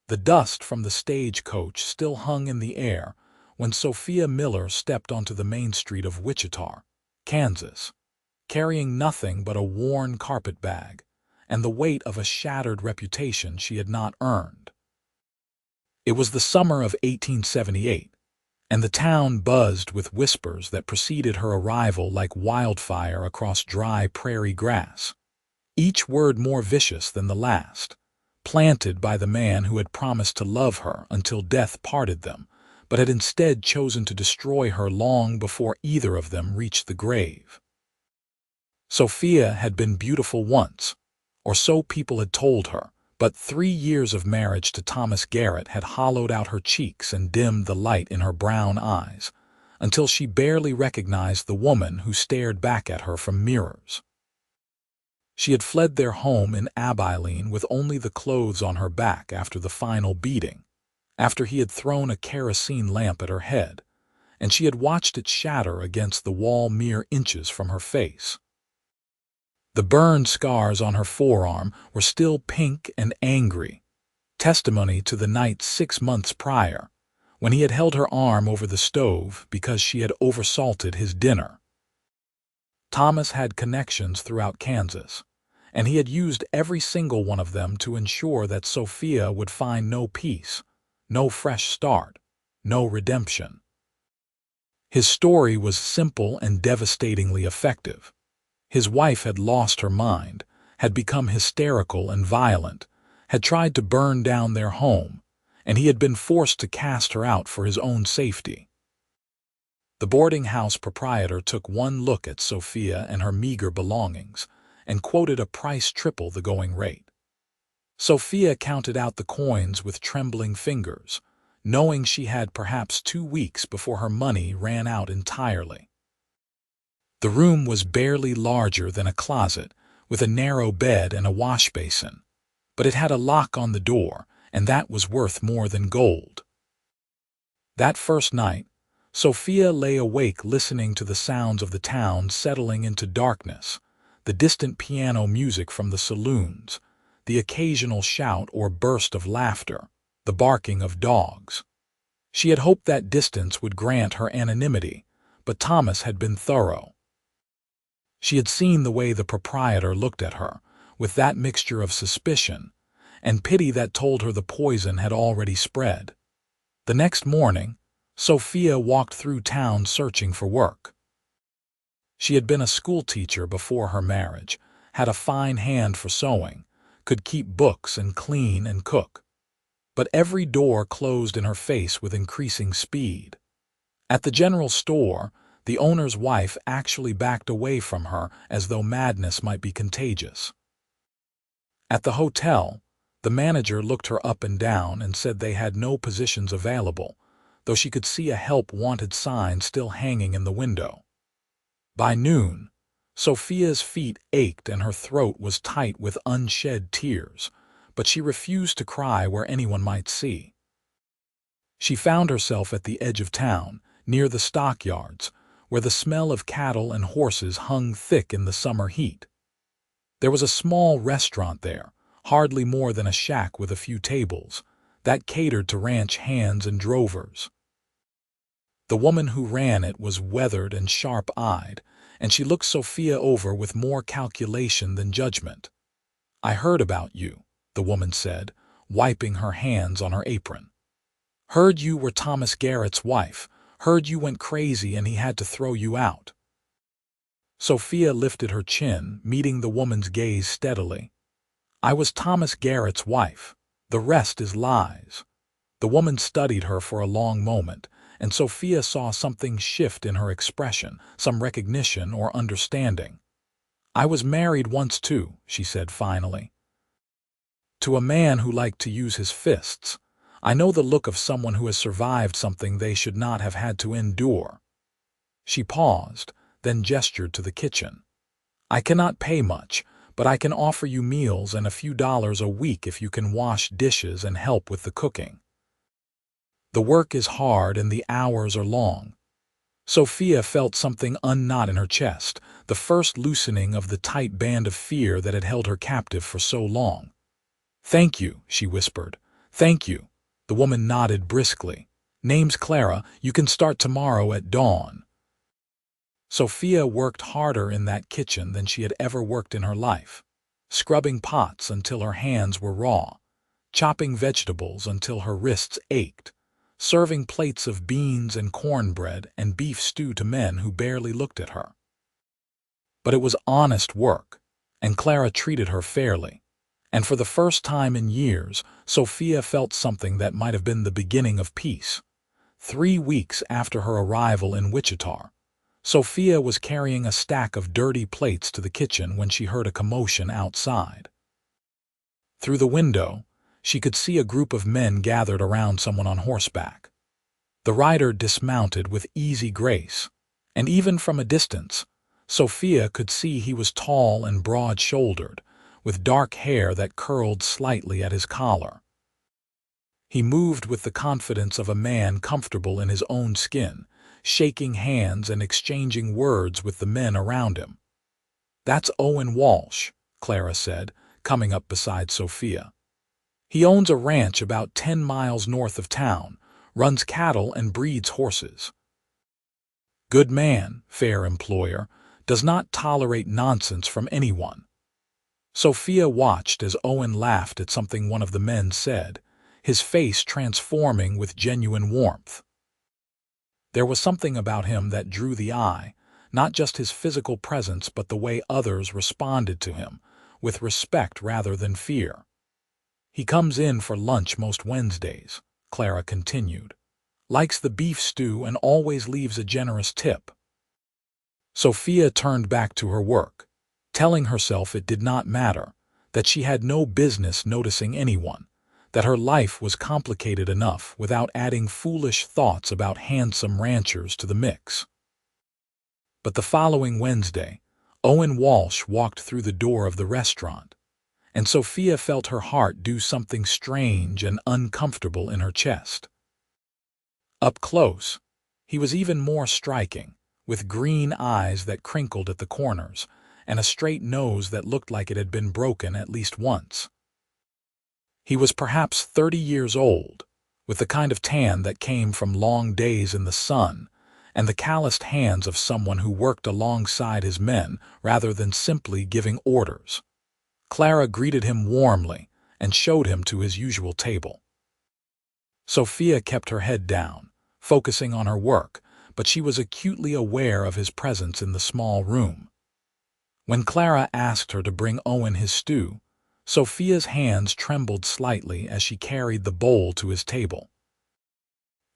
The dust from the stagecoach still hung in the air when Sophia Miller stepped onto the main street of Wichita, Kansas, carrying nothing but a worn carpet bag and the weight of a shattered reputation she had not earned. It was the summer of 1878, and the town buzzed with whispers that preceded her arrival like wildfire across dry prairie grass, each word more vicious than the last, planted by the man who had promised to love her until death parted them, but had instead chosen to destroy her long before either of them reached the grave. Sophia had been beautiful once, or so people had told her, but 3 years of marriage to Thomas Garrett had hollowed out her cheeks and dimmed the light in her brown eyes, until she barely recognized the woman who stared back at her from mirrors. She had fled their home in Abilene with only the clothes on her back after the final beating, after he had thrown a kerosene lamp at her head, and she had watched it shatter against the wall mere inches from her face. The burned scars on her forearm were still pink and angry, testimony to the night 6 months prior, when he had held her arm over the stove because she had oversalted his dinner. Thomas had connections throughout Kansas, and he had used every single one of them to ensure that Sophia would find no peace, no fresh start, no redemption. His story was simple and devastatingly effective. His wife had lost her mind, had become hysterical and violent, had tried to burn down their home, and he had been forced to cast her out for his own safety. The boarding house proprietor took one look at Sophia and her meager belongings and quoted a price triple the going rate. Sophia counted out the coins with trembling fingers, knowing she had perhaps 2 weeks before her money ran out entirely. The room was barely larger than a closet, with a narrow bed and a wash basin, but it had a lock on the door, and that was worth more than gold. That first night, Sophia lay awake listening to the sounds of the town settling into darkness, the distant piano music from the saloons, the occasional shout or burst of laughter, the barking of dogs. She had hoped that distance would grant her anonymity, but Thomas had been thorough. She had seen the way the proprietor looked at her, with that mixture of suspicion and pity that told her the poison had already spread. The next morning, Sophia walked through town searching for work. She had been a schoolteacher before her marriage, had a fine hand for sewing, could keep books and clean and cook. But every door closed in her face with increasing speed. At the general store, the owner's wife actually backed away from her as though madness might be contagious. At the hotel, the manager looked her up and down and said they had no positions available, though she could see a help wanted sign still hanging in the window. By noon, Sophia's feet ached and her throat was tight with unshed tears, but she refused to cry where anyone might see. She found herself at the edge of town, near the stockyards, where the smell of cattle and horses hung thick in the summer heat. There was a small restaurant there, hardly more than a shack with a few tables, that catered to ranch hands and drovers. The woman who ran it was weathered and sharp-eyed, and she looked Sophia over with more calculation than judgment. "I heard about you," the woman said, wiping her hands on her apron. "Heard you were Thomas Garrett's wife. Heard you went crazy and he had to throw you out." Sophia lifted her chin, meeting the woman's gaze steadily. "I was Thomas Garrett's wife. The rest is lies." The woman studied her for a long moment, and Sophia saw something shift in her expression, some recognition or understanding. "I was married once too," she said finally. "To a man who liked to use his fists. I know the look of someone who has survived something they should not have had to endure." She paused, then gestured to the kitchen. "I cannot pay much, but I can offer you meals and a few dollars a week if you can wash dishes and help with the cooking. The work is hard and the hours are long." Sophia felt something unknot in her chest, the first loosening of the tight band of fear that had held her captive for so long. "Thank you," she whispered. "Thank you." The woman nodded briskly. "Name's Clara. You can start tomorrow at dawn." Sophia worked harder in that kitchen than she had ever worked in her life, scrubbing pots until her hands were raw, chopping vegetables until her wrists ached, serving plates of beans and cornbread and beef stew to men who barely looked at her. But it was honest work, and Clara treated her fairly. And for the first time in years, Sophia felt something that might have been the beginning of peace. 3 weeks after her arrival in Wichita, Sophia was carrying a stack of dirty plates to the kitchen when she heard a commotion outside. Through the window, she could see a group of men gathered around someone on horseback. The rider dismounted with easy grace, and even from a distance, Sophia could see he was tall and broad-shouldered, with dark hair that curled slightly at his collar. He moved with the confidence of a man comfortable in his own skin, shaking hands and exchanging words with the men around him. "That's Owen Walsh," Clara said, coming up beside Sophia. "He owns a ranch about 10 miles north of town, runs cattle and breeds horses. Good man, fair employer, does not tolerate nonsense from anyone." Sophia watched as Owen laughed at something one of the men said, his face transforming with genuine warmth. There was something about him that drew the eye, not just his physical presence but the way others responded to him, with respect rather than fear. "He comes in for lunch most Wednesdays," Clara continued. "Likes the beef stew and always leaves a generous tip." Sophia turned back to her work, telling herself it did not matter, that she had no business noticing anyone, that her life was complicated enough without adding foolish thoughts about handsome ranchers to the mix. But the following Wednesday, Owen Walsh walked through the door of the restaurant, and Sophia felt her heart do something strange and uncomfortable in her chest. Up close, he was even more striking, with green eyes that crinkled at the corners, and a straight nose that looked like it had been broken at least once. He was perhaps 30 years old, with the kind of tan that came from long days in the sun, and the calloused hands of someone who worked alongside his men rather than simply giving orders. Clara greeted him warmly and showed him to his usual table. Sophia kept her head down, focusing on her work, but she was acutely aware of his presence in the small room. When Clara asked her to bring Owen his stew, Sophia's hands trembled slightly as she carried the bowl to his table.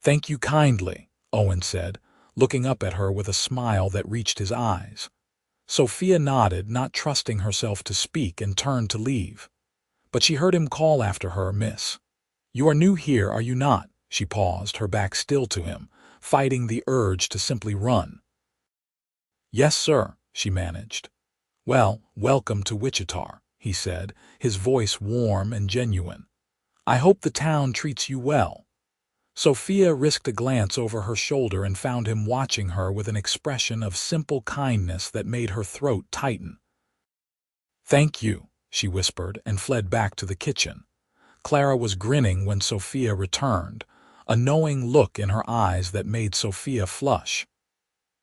"Thank you kindly," Owen said, looking up at her with a smile that reached his eyes. Sophia nodded, not trusting herself to speak, and turned to leave. But she heard him call after her, "Miss. You are new here, are you not?" She paused, her back still to him, fighting the urge to simply run. "Yes, sir," she managed. "Well, welcome to Wichita," he said, his voice warm and genuine. "I hope the town treats you well." Sophia risked a glance over her shoulder and found him watching her with an expression of simple kindness that made her throat tighten. "Thank you," she whispered, and fled back to the kitchen. Clara was grinning when Sophia returned, a knowing look in her eyes that made Sophia flush.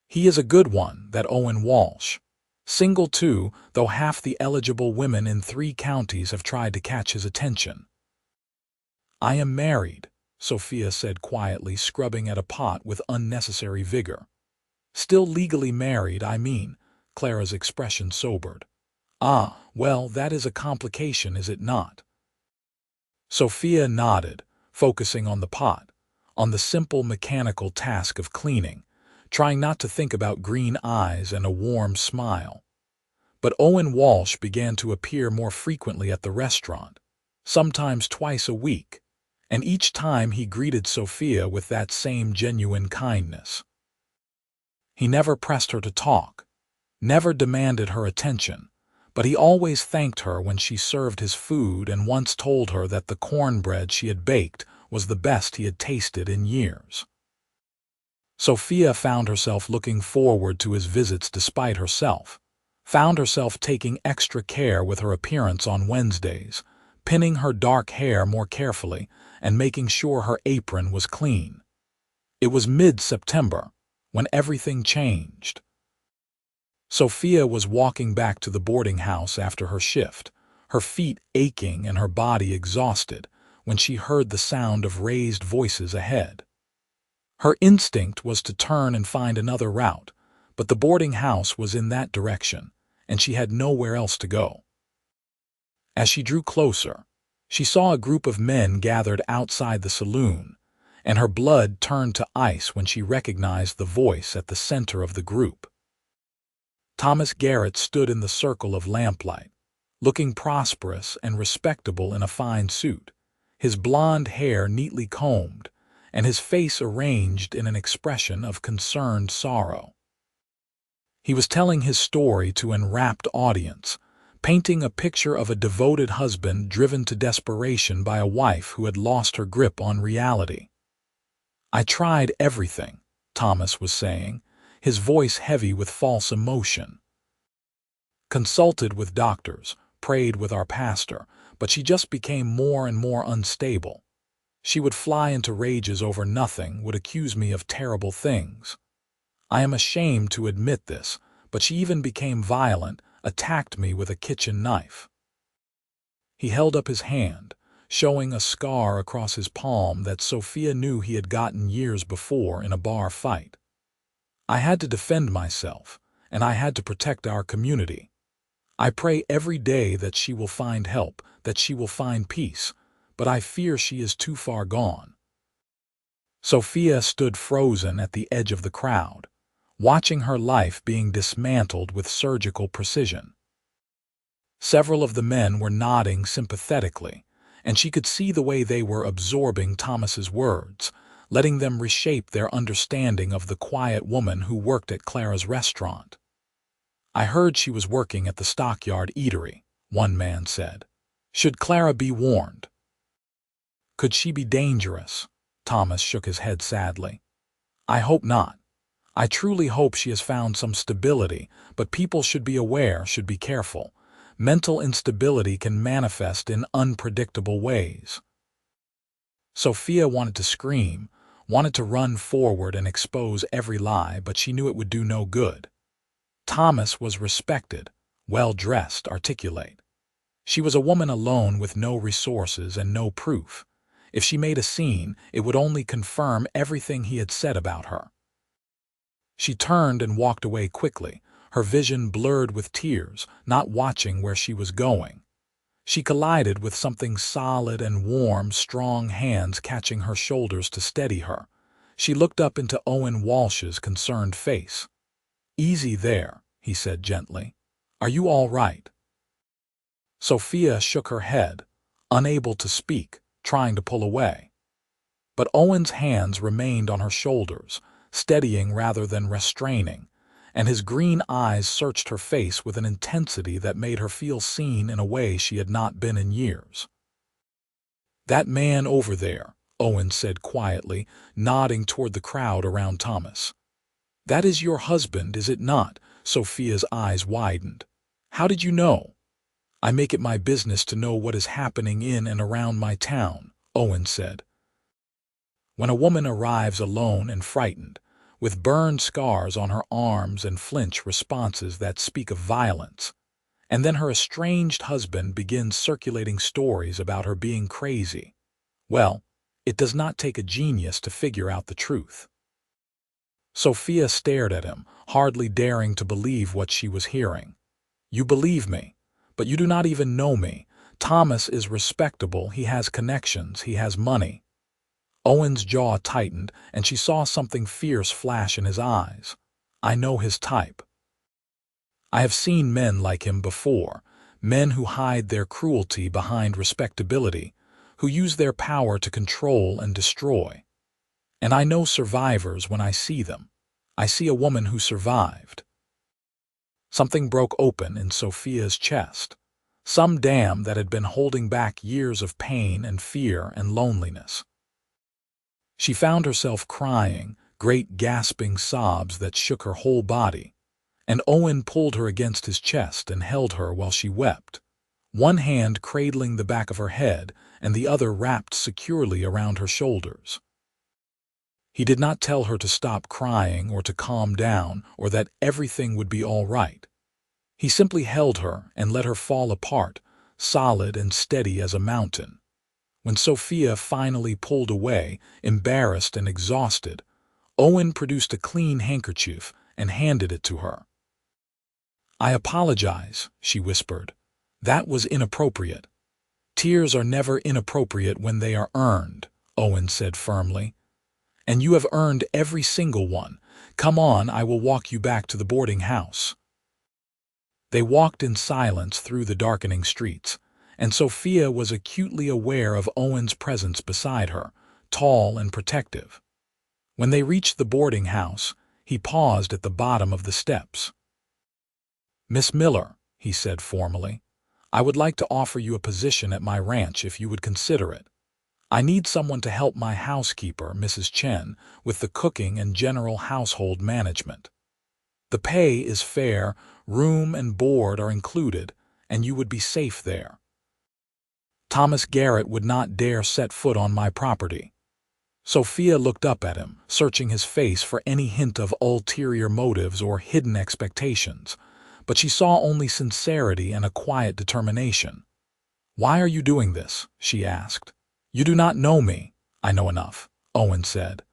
He is a good one, that Owen Walsh. Single too, though half the eligible women in 3 counties have tried to catch his attention. "I am married," Sophia said quietly, scrubbing at a pot with unnecessary vigor. "Still legally married, I mean." Clara's expression sobered. "Ah, well, that is a complication, is it not?" Sophia nodded, focusing on the pot, on the simple mechanical task of cleaning, trying not to think about green eyes and a warm smile. But Owen Walsh began to appear more frequently at the restaurant, sometimes twice a week, and each time he greeted Sophia with that same genuine kindness. He never pressed her to talk, never demanded her attention, but he always thanked her when she served his food and once told her that the cornbread she had baked was the best he had tasted in years. Sophia found herself looking forward to his visits despite herself, found herself taking extra care with her appearance on Wednesdays, pinning her dark hair more carefully, and making sure her apron was clean. It was mid-September, when everything changed. Sophia was walking back to the boarding house after her shift, her feet aching and her body exhausted, when she heard the sound of raised voices ahead. Her instinct was to turn and find another route, but the boarding house was in that direction, and she had nowhere else to go. As she drew closer, she saw a group of men gathered outside the saloon, and her blood turned to ice when she recognized the voice at the center of the group. Thomas Garrett stood in the circle of lamplight, looking prosperous and respectable in a fine suit, his blonde hair neatly combed, and his face arranged in an expression of concerned sorrow. He was telling his story to an enrapt audience, painting a picture of a devoted husband driven to desperation by a wife who had lost her grip on reality. "I tried everything," Thomas was saying, his voice heavy with false emotion. "Consulted with doctors, prayed with our pastor, but she just became more and more unstable. She would fly into rages over nothing, would accuse me of terrible things. I am ashamed to admit this, but she even became violent, attacked me with a kitchen knife." He held up his hand, showing a scar across his palm that Sophia knew he had gotten years before in a bar fight. "I had to defend myself, and I had to protect our community. I pray every day that she will find help, that she will find peace, but I fear she is too far gone." Sophia stood frozen at the edge of the crowd, watching her life being dismantled with surgical precision. Several of the men were nodding sympathetically, and she could see the way they were absorbing Thomas's words, letting them reshape their understanding of the quiet woman who worked at Clara's restaurant. "I heard she was working at the Stockyard Eatery," one man said. "Should Clara be warned?" "Could she be dangerous?" Thomas shook his head sadly. "I hope not. I truly hope she has found some stability, but people should be aware, should be careful. Mental instability can manifest in unpredictable ways." Sophia wanted to scream, wanted to run forward and expose every lie, but she knew it would do no good. Thomas was respected, well-dressed, articulate. She was a woman alone with no resources and no proof. If she made a scene, it would only confirm everything he had said about her. She turned and walked away quickly, her vision blurred with tears, not watching where she was going. She collided with something solid and warm, strong hands catching her shoulders to steady her. She looked up into Owen Walsh's concerned face. "Easy there," he said gently. "Are you all right?" Sophia shook her head, unable to speak, trying to pull away. But Owen's hands remained on her shoulders, steadying rather than restraining, and his green eyes searched her face with an intensity that made her feel seen in a way she had not been in years. "That man over there," Owen said quietly, nodding toward the crowd around Thomas. "That is your husband, is it not?" Sophia's eyes widened. "How did you know?" "I make it my business to know what is happening in and around my town," Owen said. When a woman arrives alone and frightened, with burned scars on her arms and flinch responses that speak of violence, and then her estranged husband begins circulating stories about her being crazy, well, it does not take a genius to figure out the truth. Sophia stared at him, hardly daring to believe what she was hearing. "You believe me, but you do not even know me. Thomas is respectable, he has connections, he has money." Owen's jaw tightened, and she saw something fierce flash in his eyes. "I know his type. I have seen men like him before, men who hide their cruelty behind respectability, who use their power to control and destroy. And I know survivors when I see them. I see a woman who survived." Something broke open in Sophia's chest, some dam that had been holding back years of pain and fear and loneliness. She found herself crying, great gasping sobs that shook her whole body, and Owen pulled her against his chest and held her while she wept, one hand cradling the back of her head and the other wrapped securely around her shoulders. He did not tell her to stop crying or to calm down or that everything would be all right. He simply held her and let her fall apart, solid and steady as a mountain. When Sophia finally pulled away, embarrassed and exhausted, Owen produced a clean handkerchief and handed it to her. "I apologize," she whispered. "That was inappropriate." "Tears are never inappropriate when they are earned," Owen said firmly. "And you have earned every single one. Come on, I will walk you back to the boarding house." They walked in silence through the darkening streets, and Sophia was acutely aware of Owen's presence beside her, tall and protective. When they reached the boarding house, he paused at the bottom of the steps. "Miss Miller," he said formally, "I would like to offer you a position at my ranch if you would consider it. I need someone to help my housekeeper, Mrs. Chen, with the cooking and general household management. The pay is fair, room and board are included, and you would be safe there. Thomas Garrett would not dare set foot on my property." Sophia looked up at him, searching his face for any hint of ulterior motives or hidden expectations, but she saw only sincerity and a quiet determination. "Why are you doing this?" she asked. "You do not know me." "I know enough," Owen said.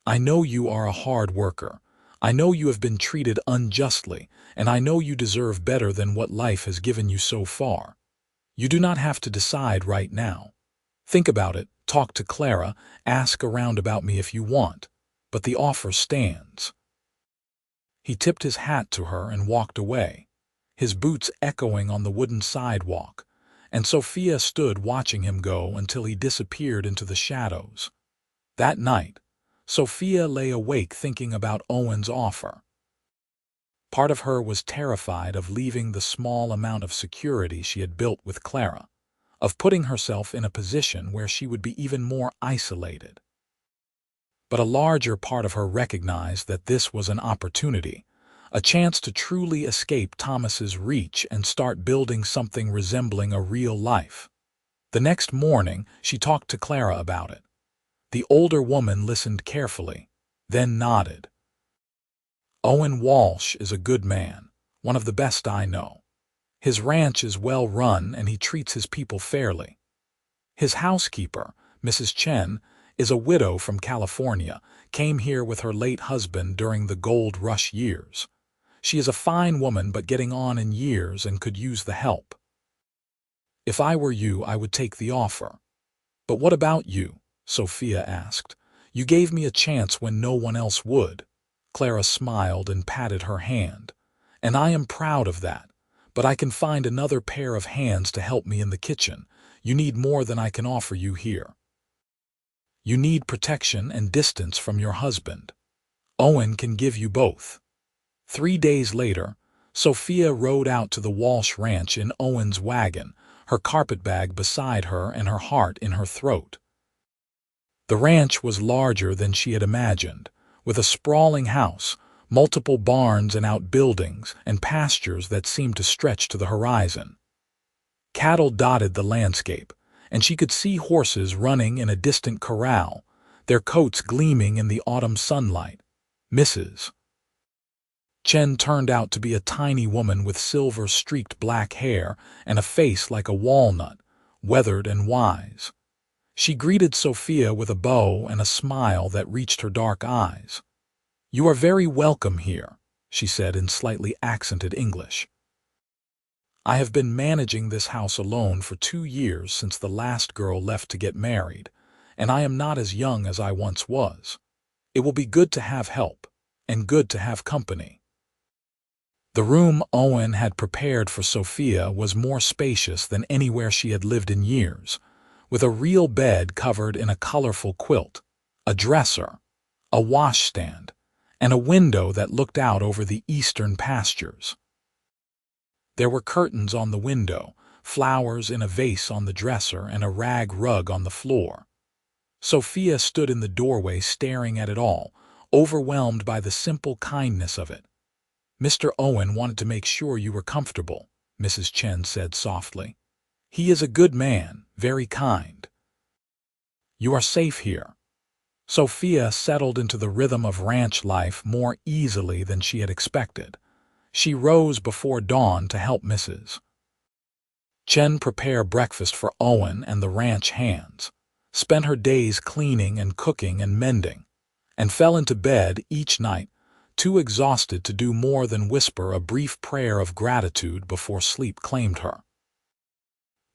"I know you are a hard worker. I know you have been treated unjustly, and I know you deserve better than what life has given you so far. You do not have to decide right now. Think about it, talk to Clara, ask around about me if you want, but the offer stands." He tipped his hat to her and walked away, his boots echoing on the wooden sidewalk, and Sophia stood watching him go until he disappeared into the shadows. That night, Sophia lay awake thinking about Owen's offer. Part of her was terrified of leaving the small amount of security she had built with Clara, of putting herself in a position where she would be even more isolated. But a larger part of her recognized that this was an opportunity, a chance to truly escape Thomas's reach and start building something resembling a real life. The next morning, she talked to Clara about it. The older woman listened carefully, then nodded. "Owen Walsh is a good man, one of the best I know. His ranch is well run and he treats his people fairly. His housekeeper, Mrs. Chen, is a widow from California, came here with her late husband during the gold rush years. She is a fine woman but getting on in years and could use the help. If I were you, I would take the offer." "But what about you?" Sophia asked. "You gave me a chance when no one else would." Clara smiled and patted her hand. "And I am proud of that, but I can find another pair of hands to help me in the kitchen. You need more than I can offer you here. You need protection and distance from your husband. Owen can give you both." 3 days later, Sophia rode out to the Walsh ranch in Owen's wagon, her carpetbag beside her and her heart in her throat. The ranch was larger than she had imagined, with a sprawling house, multiple barns and outbuildings, and pastures that seemed to stretch to the horizon. Cattle dotted the landscape, and she could see horses running in a distant corral, their coats gleaming in the autumn sunlight. Mrs. Chen turned out to be a tiny woman with silver-streaked black hair and a face like a walnut, weathered and wise. She greeted Sophia with a bow and a smile that reached her dark eyes. "You are very welcome here," she said in slightly accented English. "I have been managing this house alone for 2 years since the last girl left to get married, and I am not as young as I once was. It will be good to have help, and good to have company." The room Owen had prepared for Sophia was more spacious than anywhere she had lived in years, with a real bed covered in a colorful quilt, a dresser, a washstand, and a window that looked out over the eastern pastures. There were curtains on the window, flowers in a vase on the dresser, and a rag rug on the floor. Sophia stood in the doorway staring at it all, overwhelmed by the simple kindness of it. "Mr. Owen wanted to make sure you were comfortable," Mrs. Chen said softly. He is a good man, very kind. You are safe here." Sophia settled into the rhythm of ranch life more easily than she had expected. She rose before dawn to help Mrs. Chen prepare breakfast for Owen and the ranch hands, spent her days cleaning and cooking and mending, and fell into bed each night, too exhausted to do more than whisper a brief prayer of gratitude before sleep claimed her.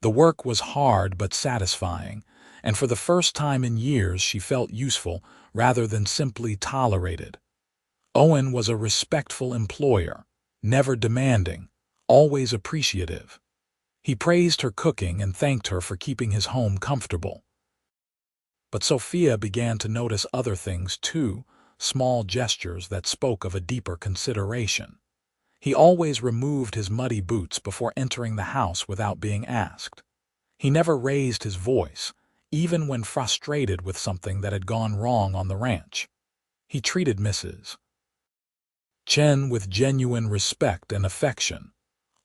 The work was hard but satisfying, and for the first time in years she felt useful rather than simply tolerated. Owen was a respectful employer, never demanding, always appreciative. He praised her cooking and thanked her for keeping his home comfortable. But Sophia began to notice other things too, small gestures that spoke of a deeper consideration. He always removed his muddy boots before entering the house without being asked. He never raised his voice, even when frustrated with something that had gone wrong on the ranch. He treated Mrs. Chen with genuine respect and affection,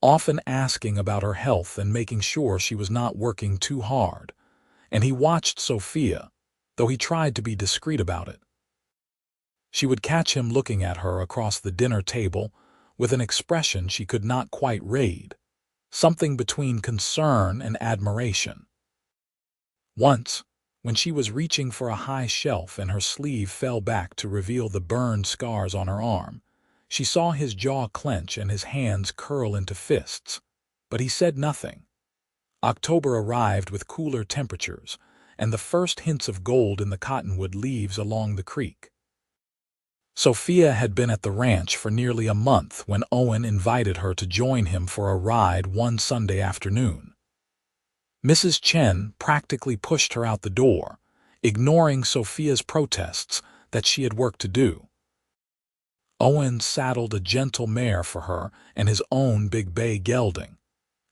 often asking about her health and making sure she was not working too hard. And he watched Sophia, though he tried to be discreet about it. She would catch him looking at her across the dinner table with an expression she could not quite read, something between concern and admiration. Once, when she was reaching for a high shelf and her sleeve fell back to reveal the burned scars on her arm, she saw his jaw clench and his hands curl into fists, but he said nothing. October arrived with cooler temperatures and the first hints of gold in the cottonwood leaves along the creek. Sophia had been at the ranch for nearly a month when Owen invited her to join him for a ride one Sunday afternoon. Mrs. Chen practically pushed her out the door, ignoring Sophia's protests that she had work to do. Owen saddled a gentle mare for her and his own big bay gelding,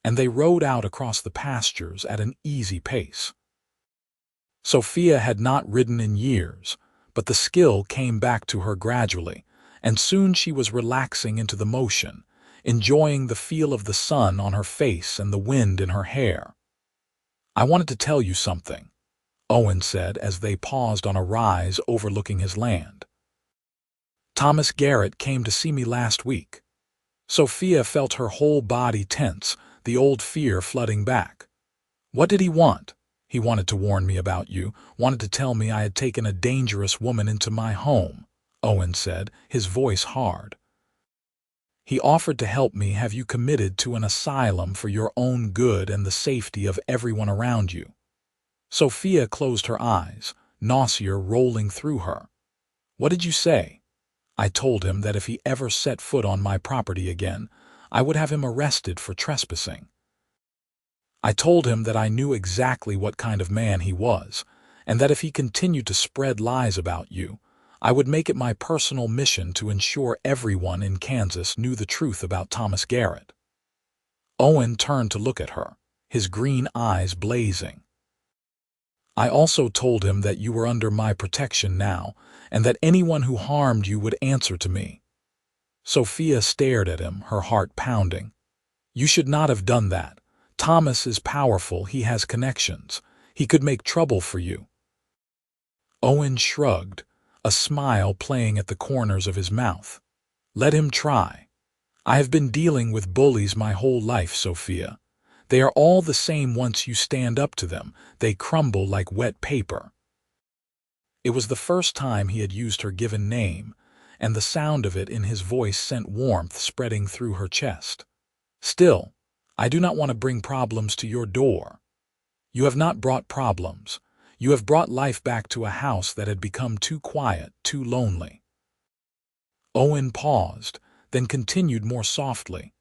and they rode out across the pastures at an easy pace. Sophia had not ridden in years, but the skill came back to her gradually, and soon she was relaxing into the motion, enjoying the feel of the sun on her face and the wind in her hair. "I wanted to tell you something," Owen said as they paused on a rise overlooking his land. "Thomas Garrett came to see me last week." Sophia felt her whole body tense, the old fear flooding back. "What did he want?" "He wanted to warn me about you, wanted to tell me I had taken a dangerous woman into my home," Owen said, his voice hard. "He offered to help me have you committed to an asylum for your own good and the safety of everyone around you." Sophia closed her eyes, nausea rolling through her. "What did you say?" "I told him that if he ever set foot on my property again, I would have him arrested for trespassing. I told him that I knew exactly what kind of man he was, and that if he continued to spread lies about you, I would make it my personal mission to ensure everyone in Kansas knew the truth about Thomas Garrett." Owen turned to look at her, his green eyes blazing. "I also told him that you were under my protection now, and that anyone who harmed you would answer to me." Sophia stared at him, her heart pounding. "You should not have done that. Thomas is powerful, he has connections. He could make trouble for you." Owen shrugged, a smile playing at the corners of his mouth. "Let him try. I have been dealing with bullies my whole life, Sophia. They are all the same once you stand up to them. They crumble like wet paper." It was the first time he had used her given name, and the sound of it in his voice sent warmth spreading through her chest. "Still, I do not want to bring problems to your door." "You have not brought problems. You have brought life back to a house that had become too quiet, too lonely." Owen paused, then continued more softly.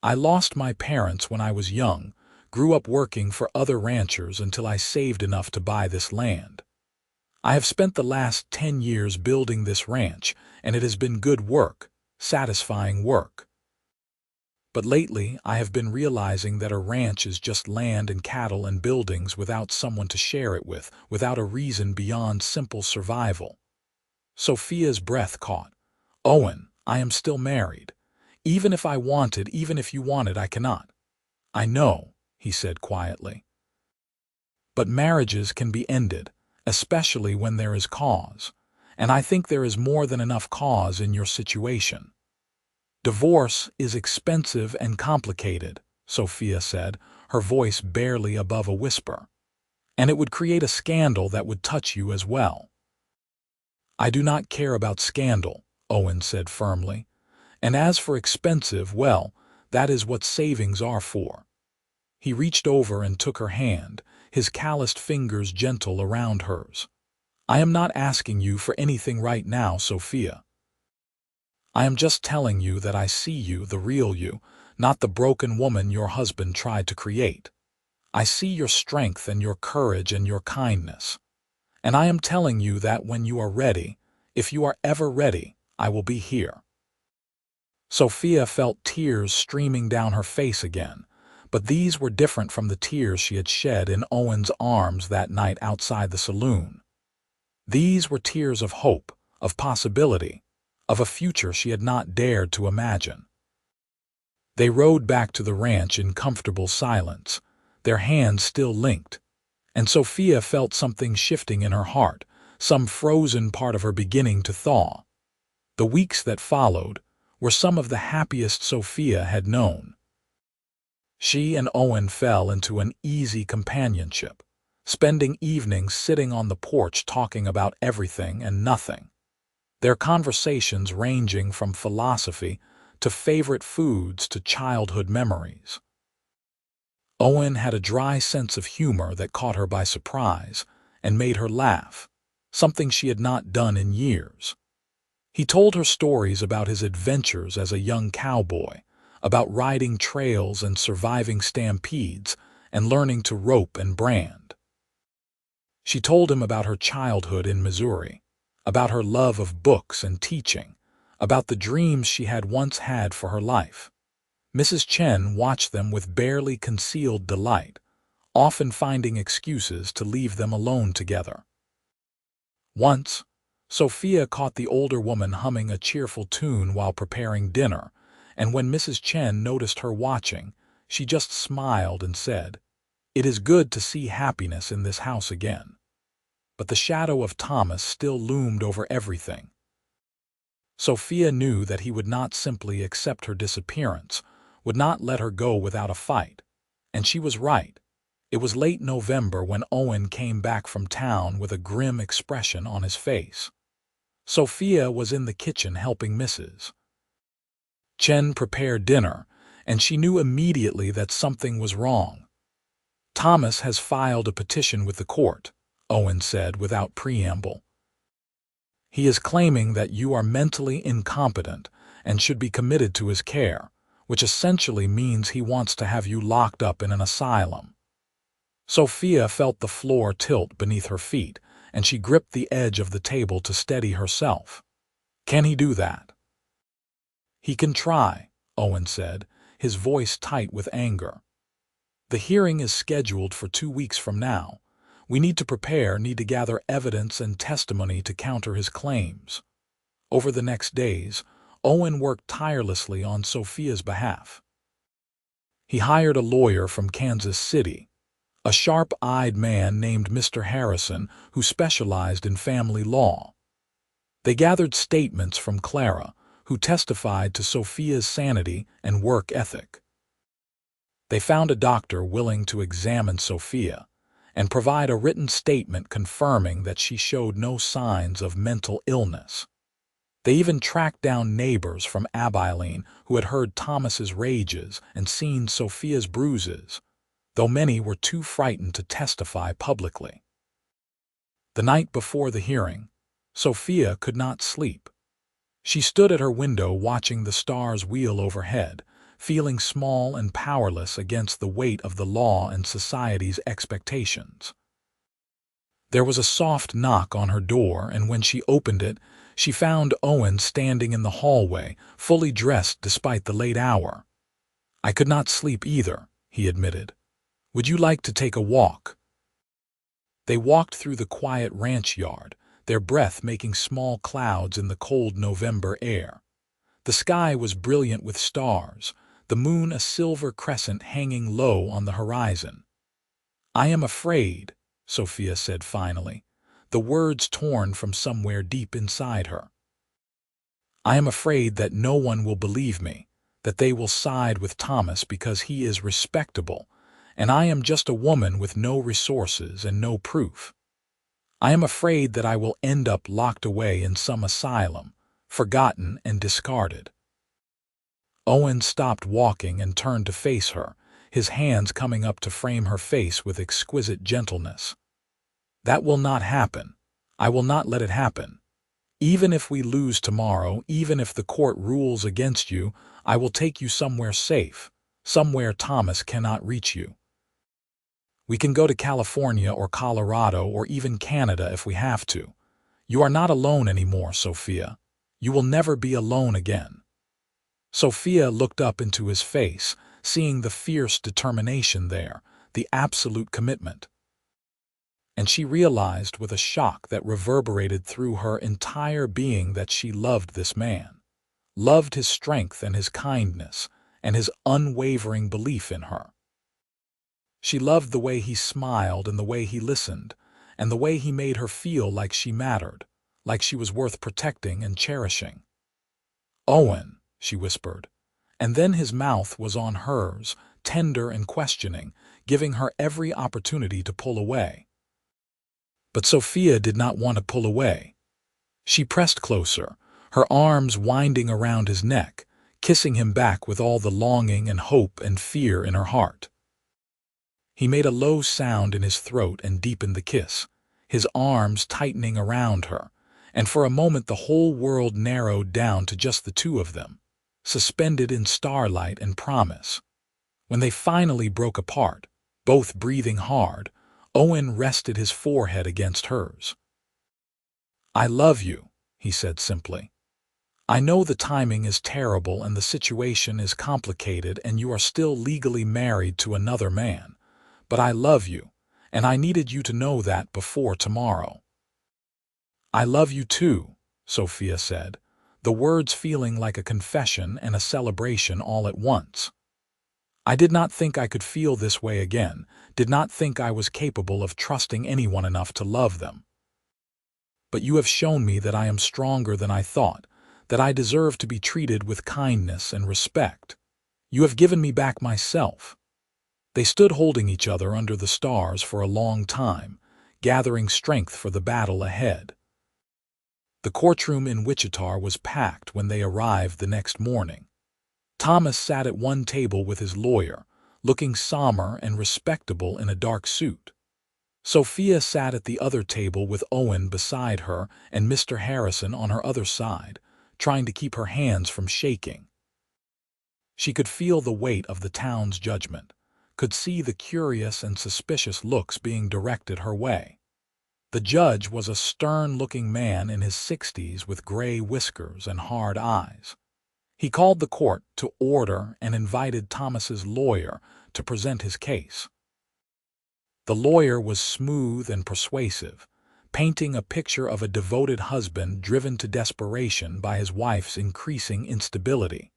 "I lost my parents when I was young, grew up working for other ranchers until I saved enough to buy this land. I have spent the last 10 years building this ranch, and it has been good work, satisfying work. But lately I have been realizing that a ranch is just land and cattle and buildings without someone to share it with, without a reason beyond simple survival." Sophia's breath caught. "Owen, I am still married. Even if I wanted, even if you wanted, I cannot." "I know," he said quietly. But marriages can be ended, especially when there is cause, and I think there is more than enough cause in your situation. Divorce is expensive and complicated, Sophia said, her voice barely above a whisper. And it would create a scandal that would touch you as well. I do not care about scandal, Owen said firmly. And as for expensive, well, that is what savings are for. He reached over and took her hand, his calloused fingers gentle around hers. I am not asking you for anything right now, Sophia. I am just telling you that I see you, the real you, not the broken woman your husband tried to create. I see your strength and your courage and your kindness. And I am telling you that when you are ready, if you are ever ready, I will be here. Sophia felt tears streaming down her face again, but these were different from the tears she had shed in Owen's arms that night outside the saloon. These were tears of hope, of possibility, of a future she had not dared to imagine. They rode back to the ranch in comfortable silence, their hands still linked, and Sophia felt something shifting in her heart, some frozen part of her beginning to thaw. The weeks that followed were some of the happiest Sophia had known. She and Owen fell into an easy companionship, spending evenings sitting on the porch talking about everything and nothing. Their conversations ranging from philosophy to favorite foods to childhood memories. Owen had a dry sense of humor that caught her by surprise and made her laugh, something she had not done in years. He told her stories about his adventures as a young cowboy, about riding trails and surviving stampedes and learning to rope and brand. She told him about her childhood in Missouri, about her love of books and teaching, about the dreams she had once had for her life. Mrs. Chen watched them with barely concealed delight, often finding excuses to leave them alone together. Once, Sophia caught the older woman humming a cheerful tune while preparing dinner, and when Mrs. Chen noticed her watching, she just smiled and said, "It is good to see happiness in this house again." But the shadow of Thomas still loomed over everything. Sophia knew that he would not simply accept her disappearance, would not let her go without a fight. And she was right. It was late November when Owen came back from town with a grim expression on his face. Sophia was in the kitchen helping Mrs. Chen prepare dinner, and she knew immediately that something was wrong. "Thomas has filed a petition with the court," Owen said without preamble. "He is claiming that you are mentally incompetent and should be committed to his care, which essentially means he wants to have you locked up in an asylum." Sophia felt the floor tilt beneath her feet, and she gripped the edge of the table to steady herself. "Can he do that?" "He can try," Owen said, his voice tight with anger. "The hearing is scheduled for 2 weeks from now. We need to gather evidence and testimony to counter his claims." Over the next days, Owen worked tirelessly on Sophia's behalf. He hired a lawyer from Kansas City, a sharp-eyed man named Mr. Harrison who specialized in family law. They gathered statements from Clara, who testified to Sophia's sanity and work ethic. They found a doctor willing to examine Sophia and provide a written statement confirming that she showed no signs of mental illness. They even tracked down neighbors from Abilene who had heard Thomas's rages and seen Sophia's bruises, though many were too frightened to testify publicly. The night before the hearing, Sophia could not sleep. She stood at her window watching the stars wheel overhead, feeling small and powerless against the weight of the law and society's expectations. There was a soft knock on her door, and when she opened it, she found Owen standing in the hallway, fully dressed despite the late hour. "I could not sleep either," he admitted. "Would you like to take a walk?" They walked through the quiet ranch yard, their breath making small clouds in the cold November air. The sky was brilliant with stars, the moon a silver crescent hanging low on the horizon. "I am afraid," Sophia said finally, the words torn from somewhere deep inside her. "I am afraid that no one will believe me, that they will side with Thomas because he is respectable, and I am just a woman with no resources and no proof. I am afraid that I will end up locked away in some asylum, forgotten and discarded." Owen stopped walking and turned to face her, his hands coming up to frame her face with exquisite gentleness. "That will not happen. I will not let it happen. Even if we lose tomorrow, even if the court rules against you, I will take you somewhere safe, somewhere Thomas cannot reach you. We can go to California or Colorado or even Canada if we have to. You are not alone anymore, Sophia. You will never be alone again." Sophia looked up into his face, seeing the fierce determination there, the absolute commitment. And she realized with a shock that reverberated through her entire being that she loved this man, loved his strength and his kindness, and his unwavering belief in her. She loved the way he smiled and the way he listened, and the way he made her feel like she mattered, like she was worth protecting and cherishing. "Owen," she whispered, and then his mouth was on hers, tender and questioning, giving her every opportunity to pull away. But Sophia did not want to pull away. She pressed closer, her arms winding around his neck, kissing him back with all the longing and hope and fear in her heart. He made a low sound in his throat and deepened the kiss, his arms tightening around her, and for a moment the whole world narrowed down to just the two of them, suspended in starlight and promise. When they finally broke apart, both breathing hard, Owen rested his forehead against hers. "I love you," he said simply. "I know the timing is terrible and the situation is complicated and you are still legally married to another man, but I love you, and I needed you to know that before tomorrow." "I love you too," Sophia said, the words feeling like a confession and a celebration all at once. "I did not think I could feel this way again, did not think I was capable of trusting anyone enough to love them. But you have shown me that I am stronger than I thought, that I deserve to be treated with kindness and respect. You have given me back myself." They stood holding each other under the stars for a long time, gathering strength for the battle ahead. The courtroom in Wichita was packed when they arrived the next morning. Thomas sat at one table with his lawyer, looking somber and respectable in a dark suit. Sophia sat at the other table with Owen beside her and Mr. Harrison on her other side, trying to keep her hands from shaking. She could feel the weight of the town's judgment, could see the curious and suspicious looks being directed her way. The judge was a stern-looking man in his 60s with gray whiskers and hard eyes. He called the court to order and invited Thomas's lawyer to present his case. The lawyer was smooth and persuasive, painting a picture of a devoted husband driven to desperation by his wife's increasing instability.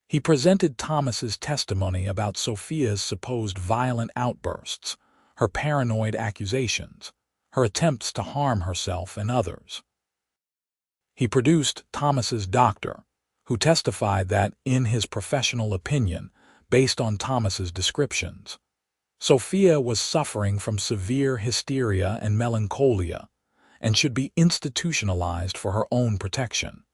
He presented Thomas's testimony about Sophia's supposed violent outbursts, her paranoid accusations, her attempts to harm herself and others. He produced Thomas's doctor, who testified that, in his professional opinion, based on Thomas's descriptions, Sophia was suffering from severe hysteria and melancholia, and should be institutionalized for her own protection.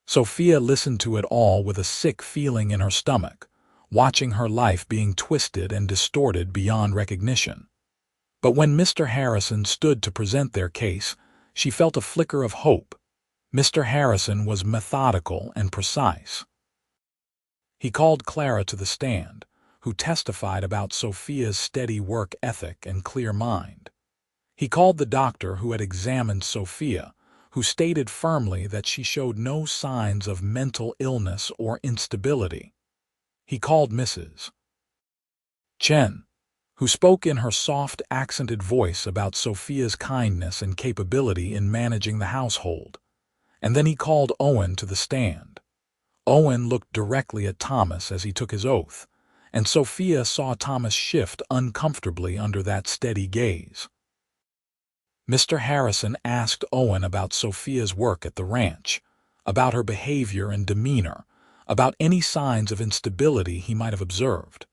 Sophia listened to it all with a sick feeling in her stomach, watching her life being twisted and distorted beyond recognition. But when Mr. Harrison stood to present their case, she felt a flicker of hope. Mr. Harrison was methodical and precise. He called Clara to the stand, who testified about Sophia's steady work ethic and clear mind. He called the doctor who had examined Sophia, who stated firmly that she showed no signs of mental illness or instability. He called Mrs. Chen, who spoke in her soft, accented voice about Sophia's kindness and capability in managing the household. And then he called Owen to the stand. Owen looked directly at Thomas as he took his oath, and Sophia saw Thomas shift uncomfortably under that steady gaze. Mr. Harrison asked Owen about Sophia's work at the ranch, about her behavior and demeanor, about any signs of instability he might have observed.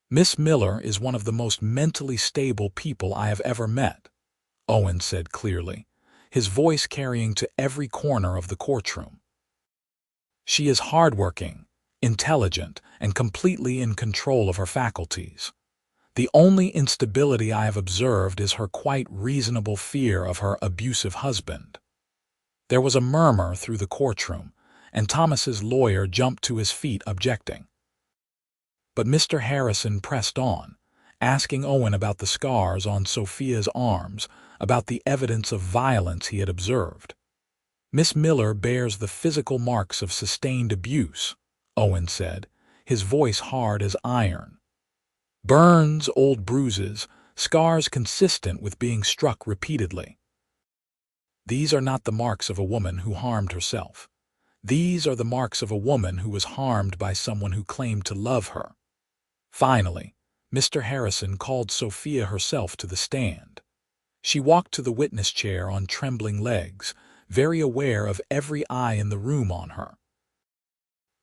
"Miss Miller is one of the most mentally stable people I have ever met," Owen said clearly, his voice carrying to every corner of the courtroom. "She is hardworking, intelligent, and completely in control of her faculties. The only instability I have observed is her quite reasonable fear of her abusive husband." There was a murmur through the courtroom, and Thomas's lawyer jumped to his feet objecting. But Mr. Harrison pressed on, asking Owen about the scars on Sophia's arms, about the evidence of violence he had observed. "Miss Miller bears the physical marks of sustained abuse," Owen said, his voice hard as iron. "Burns, old bruises, scars consistent with being struck repeatedly. These are not the marks of a woman who harmed herself. These are the marks of a woman who was harmed by someone who claimed to love her." Finally, Mr. Harrison called Sophia herself to the stand. She walked to the witness chair on trembling legs, very aware of every eye in the room on her.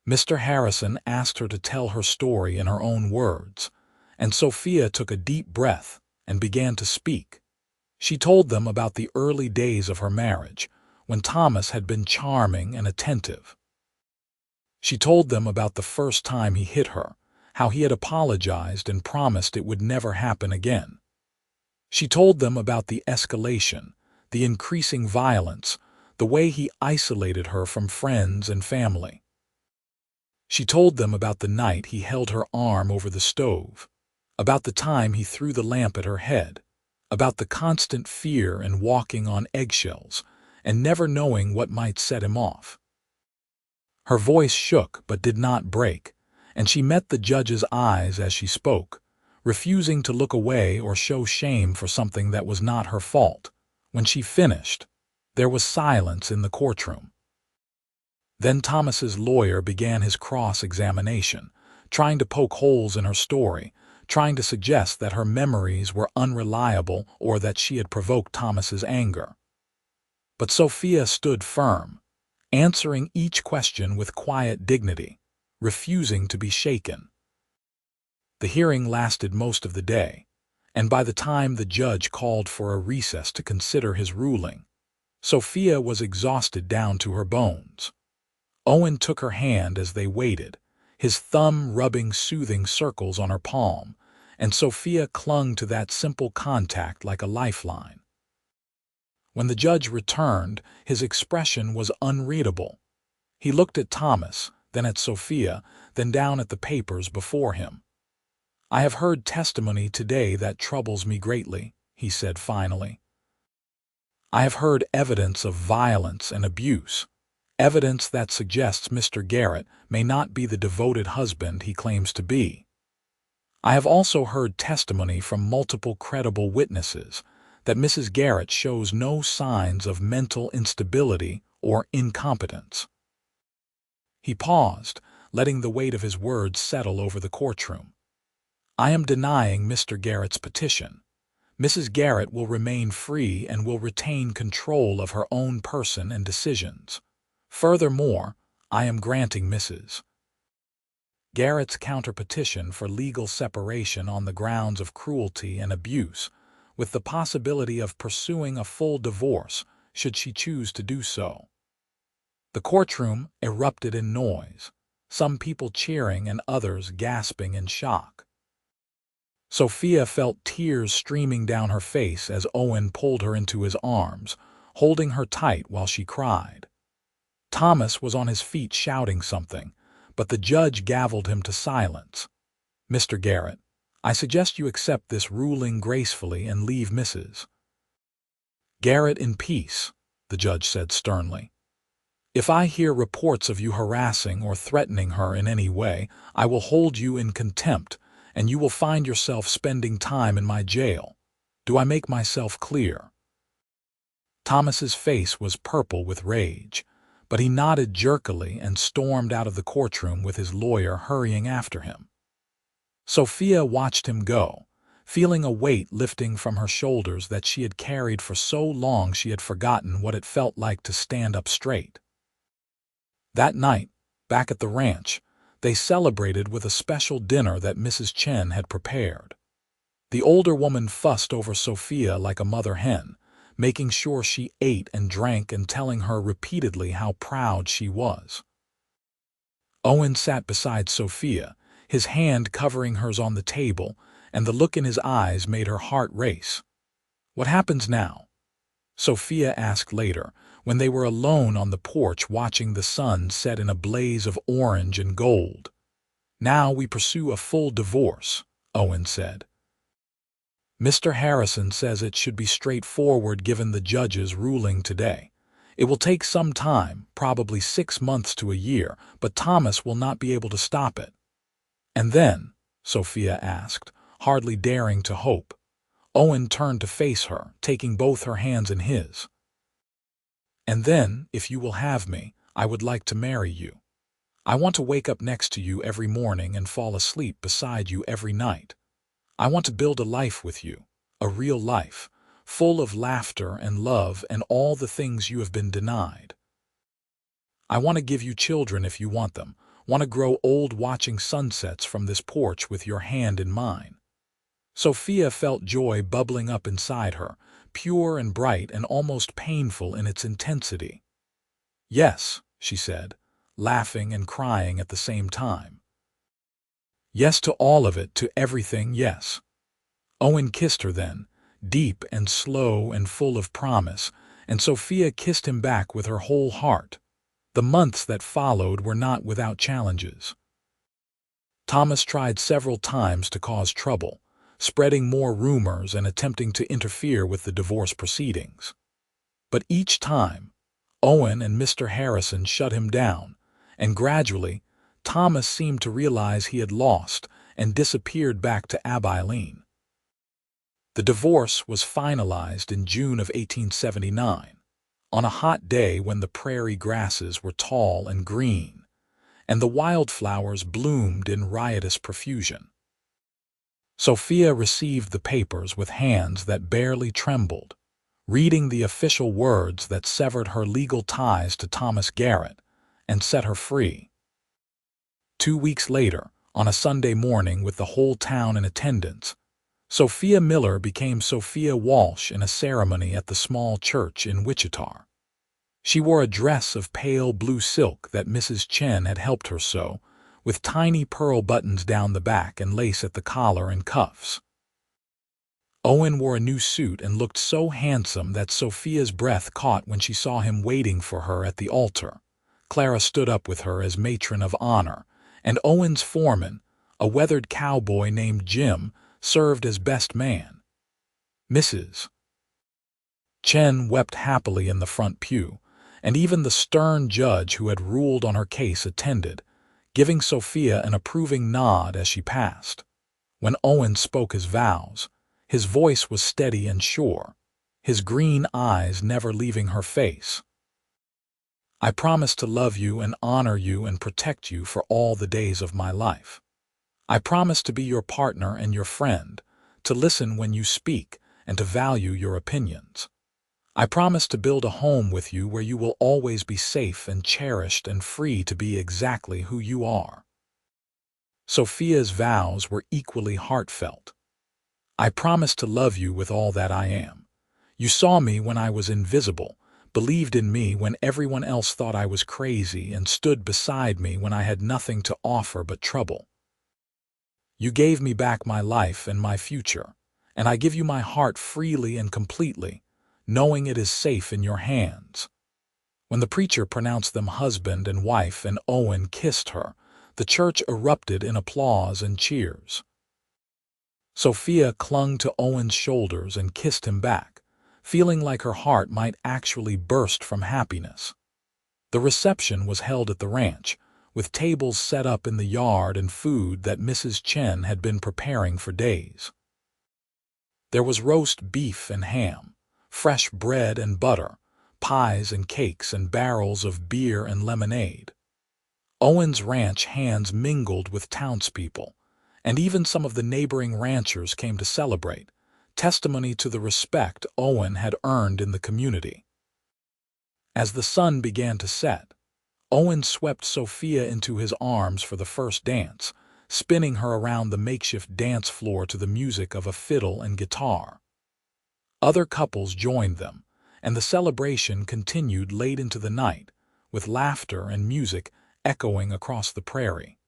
Mr. Harrison asked her to tell her story in her own words, and Sophia took a deep breath and began to speak. She told them about the early days of her marriage, when Thomas had been charming and attentive. She told them about the first time he hit her, how he had apologized and promised it would never happen again. She told them about the escalation, the increasing violence, the way he isolated her from friends and family. She told them about the night he held her arm over the stove, about the time he threw the lamp at her head, about the constant fear and walking on eggshells, and never knowing what might set him off. Her voice shook but did not break, and she met the judge's eyes as she spoke, refusing to look away or show shame for something that was not her fault. When she finished, there was silence in the courtroom. Then Thomas's lawyer began his cross-examination, trying to poke holes in her story, trying to suggest that her memories were unreliable or that she had provoked Thomas's anger. But Sophia stood firm, answering each question with quiet dignity, refusing to be shaken. The hearing lasted most of the day, and by the time the judge called for a recess to consider his ruling, Sophia was exhausted down to her bones. Owen took her hand as they waited, his thumb rubbing soothing circles on her palm, and Sophia clung to that simple contact like a lifeline. When the judge returned, his expression was unreadable. He looked at Thomas, then at Sophia, then down at the papers before him. "I have heard testimony today that troubles me greatly," he said finally. "I have heard evidence of violence and abuse, evidence that suggests Mr. Garrett may not be the devoted husband he claims to be. I have also heard testimony from multiple credible witnesses that Mrs. Garrett shows no signs of mental instability or incompetence." He paused, letting the weight of his words settle over the courtroom. "I am denying Mr. Garrett's petition. Mrs. Garrett will remain free and will retain control of her own person and decisions. Furthermore, I am granting Mrs. Garrett's counterpetition for legal separation on the grounds of cruelty and abuse, with the possibility of pursuing a full divorce should she choose to do so." The courtroom erupted in noise, some people cheering and others gasping in shock. Sophia felt tears streaming down her face as Owen pulled her into his arms, holding her tight while she cried. Thomas was on his feet shouting something, but the judge gavelled him to silence. "Mr. Garrett, I suggest you accept this ruling gracefully and leave Mrs. Garrett in peace," the judge said sternly. "If I hear reports of you harassing or threatening her in any way, I will hold you in contempt, and you will find yourself spending time in my jail. Do I make myself clear?" Thomas's face was purple with rage, but he nodded jerkily and stormed out of the courtroom with his lawyer hurrying after him. Sophia watched him go, feeling a weight lifting from her shoulders that she had carried for so long she had forgotten what it felt like to stand up straight. That night, back at the ranch, they celebrated with a special dinner that Mrs. Chen had prepared. The older woman fussed over Sophia like a mother hen, making sure she ate and drank and telling her repeatedly how proud she was. Owen sat beside Sophia, his hand covering hers on the table, and the look in his eyes made her heart race. "What happens now?" Sophia asked later, when they were alone on the porch watching the sun set in a blaze of orange and gold. "Now we pursue a full divorce," Owen said. "Mr. Harrison says it should be straightforward given the judge's ruling today. It will take some time, probably 6 months to a year, but Thomas will not be able to stop it." "And then?" Sophia asked, hardly daring to hope. Owen turned to face her, taking both her hands in his. "And then, if you will have me, I would like to marry you. I want to wake up next to you every morning and fall asleep beside you every night. I want to build a life with you, a real life, full of laughter and love and all the things you have been denied. I want to give you children if you want them, want to grow old watching sunsets from this porch with your hand in mine." Sophia felt joy bubbling up inside her, pure and bright and almost painful in its intensity. "Yes," she said, laughing and crying at the same time. "Yes to all of it, to everything, yes." Owen kissed her then, deep and slow and full of promise, and Sophia kissed him back with her whole heart. The months that followed were not without challenges. Thomas tried several times to cause trouble, spreading more rumors and attempting to interfere with the divorce proceedings. But each time, Owen and Mr. Harrison shut him down, and gradually, Thomas seemed to realize he had lost and disappeared back to Abilene. The divorce was finalized in June of 1879, on a hot day when the prairie grasses were tall and green, and the wildflowers bloomed in riotous profusion. Sophia received the papers with hands that barely trembled, reading the official words that severed her legal ties to Thomas Garrett and set her free. 2 weeks later, on a Sunday morning with the whole town in attendance, Sophia Miller became Sophia Walsh in a ceremony at the small church in Wichita. She wore a dress of pale blue silk that Mrs. Chen had helped her sew, with tiny pearl buttons down the back and lace at the collar and cuffs. Owen wore a new suit and looked so handsome that Sophia's breath caught when she saw him waiting for her at the altar. Clara stood up with her as matron of honor, and Owen's foreman, a weathered cowboy named Jim, served as best man. Mrs. Chen wept happily in the front pew, and even the stern judge who had ruled on her case attended, giving Sophia an approving nod as she passed. When Owen spoke his vows, his voice was steady and sure, his green eyes never leaving her face. "I promise to love you and honor you and protect you for all the days of my life. I promise to be your partner and your friend, to listen when you speak and to value your opinions. I promise to build a home with you where you will always be safe and cherished and free to be exactly who you are." Sophia's vows were equally heartfelt. "I promise to love you with all that I am. You saw me when I was invisible, believed in me when everyone else thought I was crazy, and stood beside me when I had nothing to offer but trouble. You gave me back my life and my future, and I give you my heart freely and completely, knowing it is safe in your hands." When the preacher pronounced them husband and wife and Owen kissed her, the church erupted in applause and cheers. Sophia clung to Owen's shoulders and kissed him back, feeling like her heart might actually burst from happiness. The reception was held at the ranch, with tables set up in the yard and food that Mrs. Chen had been preparing for days. There was roast beef and ham, fresh bread and butter, pies and cakes and barrels of beer and lemonade. Owen's ranch hands mingled with townspeople, and even some of the neighboring ranchers came to celebrate, testimony to the respect Owen had earned in the community. As the sun began to set, Owen swept Sophia into his arms for the first dance, spinning her around the makeshift dance floor to the music of a fiddle and guitar. Other couples joined them, and the celebration continued late into the night, with laughter and music echoing across the prairie.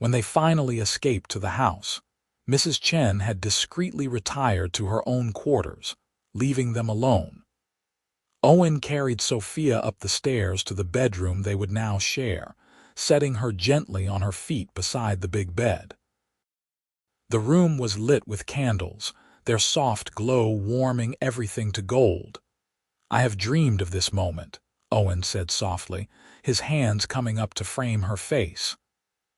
When they finally escaped to the house, Mrs. Chen had discreetly retired to her own quarters, leaving them alone. Owen carried Sophia up the stairs to the bedroom they would now share, setting her gently on her feet beside the big bed. The room was lit with candles, their soft glow warming everything to gold. "I have dreamed of this moment," Owen said softly, his hands coming up to frame her face.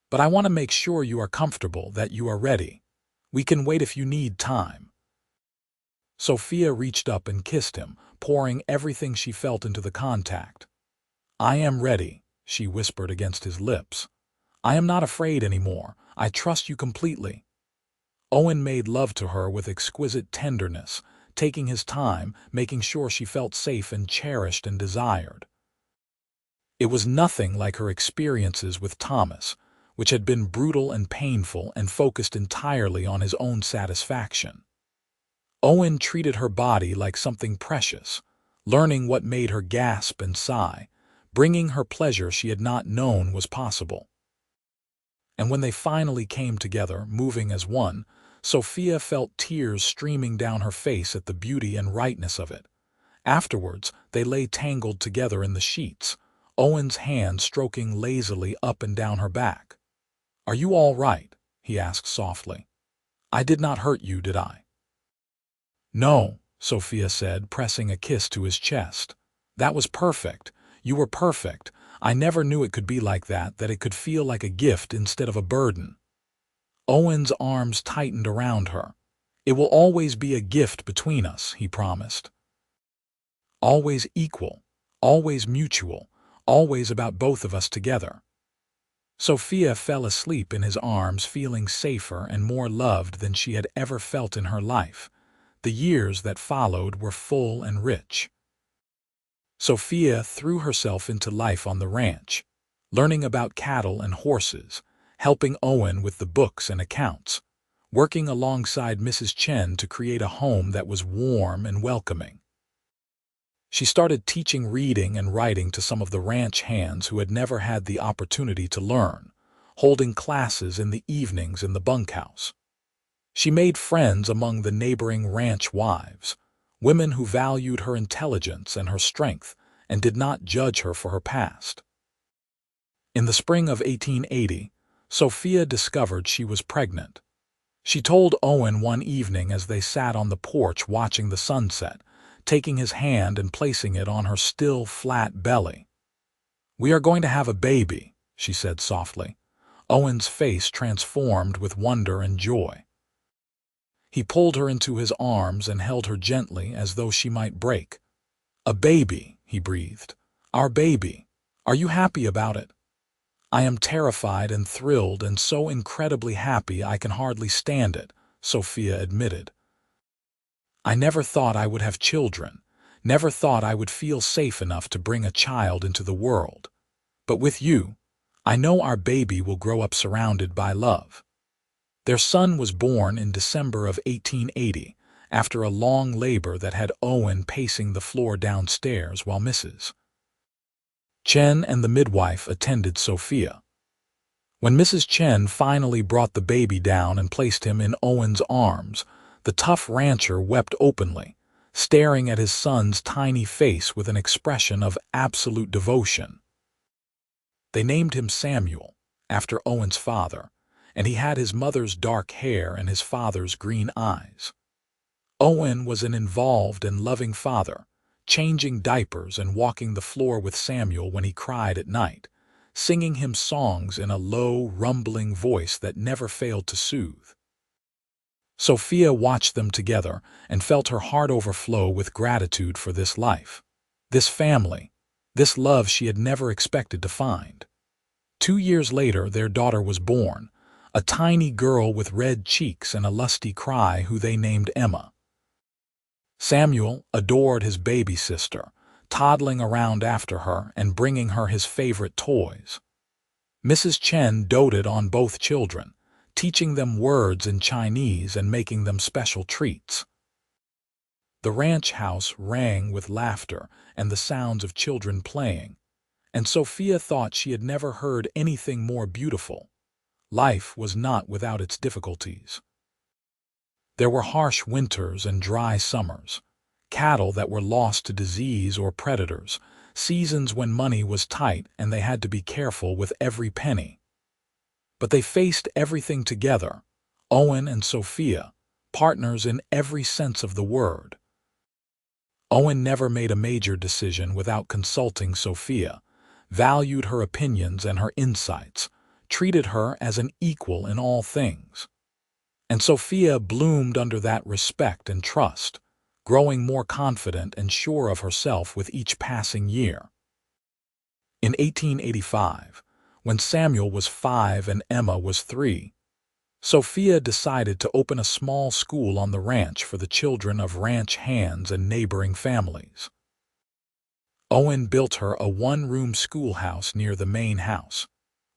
"But I want to make sure you are comfortable, that you are ready. We can wait if you need time." Sophia reached up and kissed him, pouring everything she felt into the contact. "I am ready," she whispered against his lips. "I am not afraid anymore. I trust you completely." Owen made love to her with exquisite tenderness, taking his time, making sure she felt safe and cherished and desired. It was nothing like her experiences with Thomas, which had been brutal and painful and focused entirely on his own satisfaction. Owen treated her body like something precious, learning what made her gasp and sigh, bringing her pleasure she had not known was possible. And when they finally came together, moving as one, Sophia felt tears streaming down her face at the beauty and rightness of it. Afterwards, they lay tangled together in the sheets, Owen's hand stroking lazily up and down her back. "Are you all right?" he asked softly. "I did not hurt you, did I?" "No," Sophia said, pressing a kiss to his chest. "That was perfect. You were perfect. I never knew it could be like that it could feel like a gift instead of a burden." Owen's arms tightened around her. "It will always be a gift between us," he promised. "Always equal, always mutual, always about both of us together." Sophia fell asleep in his arms, feeling safer and more loved than she had ever felt in her life. The years that followed were full and rich. Sophia threw herself into life on the ranch, learning about cattle and horses, helping Owen with the books and accounts, working alongside Mrs. Chen to create a home that was warm and welcoming. She started teaching reading and writing to some of the ranch hands who had never had the opportunity to learn, holding classes in the evenings in the bunkhouse. She made friends among the neighboring ranch wives, women who valued her intelligence and her strength and did not judge her for her past. In the spring of 1880, Sophia discovered she was pregnant. She told Owen one evening as they sat on the porch watching the sunset, taking his hand and placing it on her still, flat belly. "We are going to have a baby," she said softly. Owen's face transformed with wonder and joy. He pulled her into his arms and held her gently as though she might break. "A baby," he breathed. "Our baby. Are you happy about it?" "I am terrified and thrilled and so incredibly happy I can hardly stand it," Sophia admitted. "I never thought I would have children, never thought I would feel safe enough to bring a child into the world. But with you, I know our baby will grow up surrounded by love." Their son was born in December of 1880, after a long labor that had Owen pacing the floor downstairs while Mrs. Chen and the midwife attended Sophia. When Mrs. Chen finally brought the baby down and placed him in Owen's arms, the tough rancher wept openly, staring at his son's tiny face with an expression of absolute devotion. They named him Samuel, after Owen's father, and he had his mother's dark hair and his father's green eyes. Owen was an involved and loving father, changing diapers and walking the floor with Samuel when he cried at night, singing him songs in a low, rumbling voice that never failed to soothe. Sophia watched them together and felt her heart overflow with gratitude for this life. This family, this love she had never expected to find. 2 years later, their daughter was born, a tiny girl with red cheeks and a lusty cry who they named Emma. Samuel adored his baby sister, toddling around after her and bringing her his favorite toys. Mrs. Chen doted on both children, teaching them words in Chinese and making them special treats. The ranch house rang with laughter and the sounds of children playing, and Sophia thought she had never heard anything more beautiful. Life was not without its difficulties. There were harsh winters and dry summers, cattle that were lost to disease or predators, seasons when money was tight and they had to be careful with every penny. But they faced everything together, Owen and Sophia, partners in every sense of the word. Owen never made a major decision without consulting Sophia, valued her opinions and her insights, treated her as an equal in all things. And Sophia bloomed under that respect and trust, growing more confident and sure of herself with each passing year. In 1885, when Samuel was 5 and Emma was 3, Sophia decided to open a small school on the ranch for the children of ranch hands and neighboring families. Owen built her a one-room schoolhouse near the main house,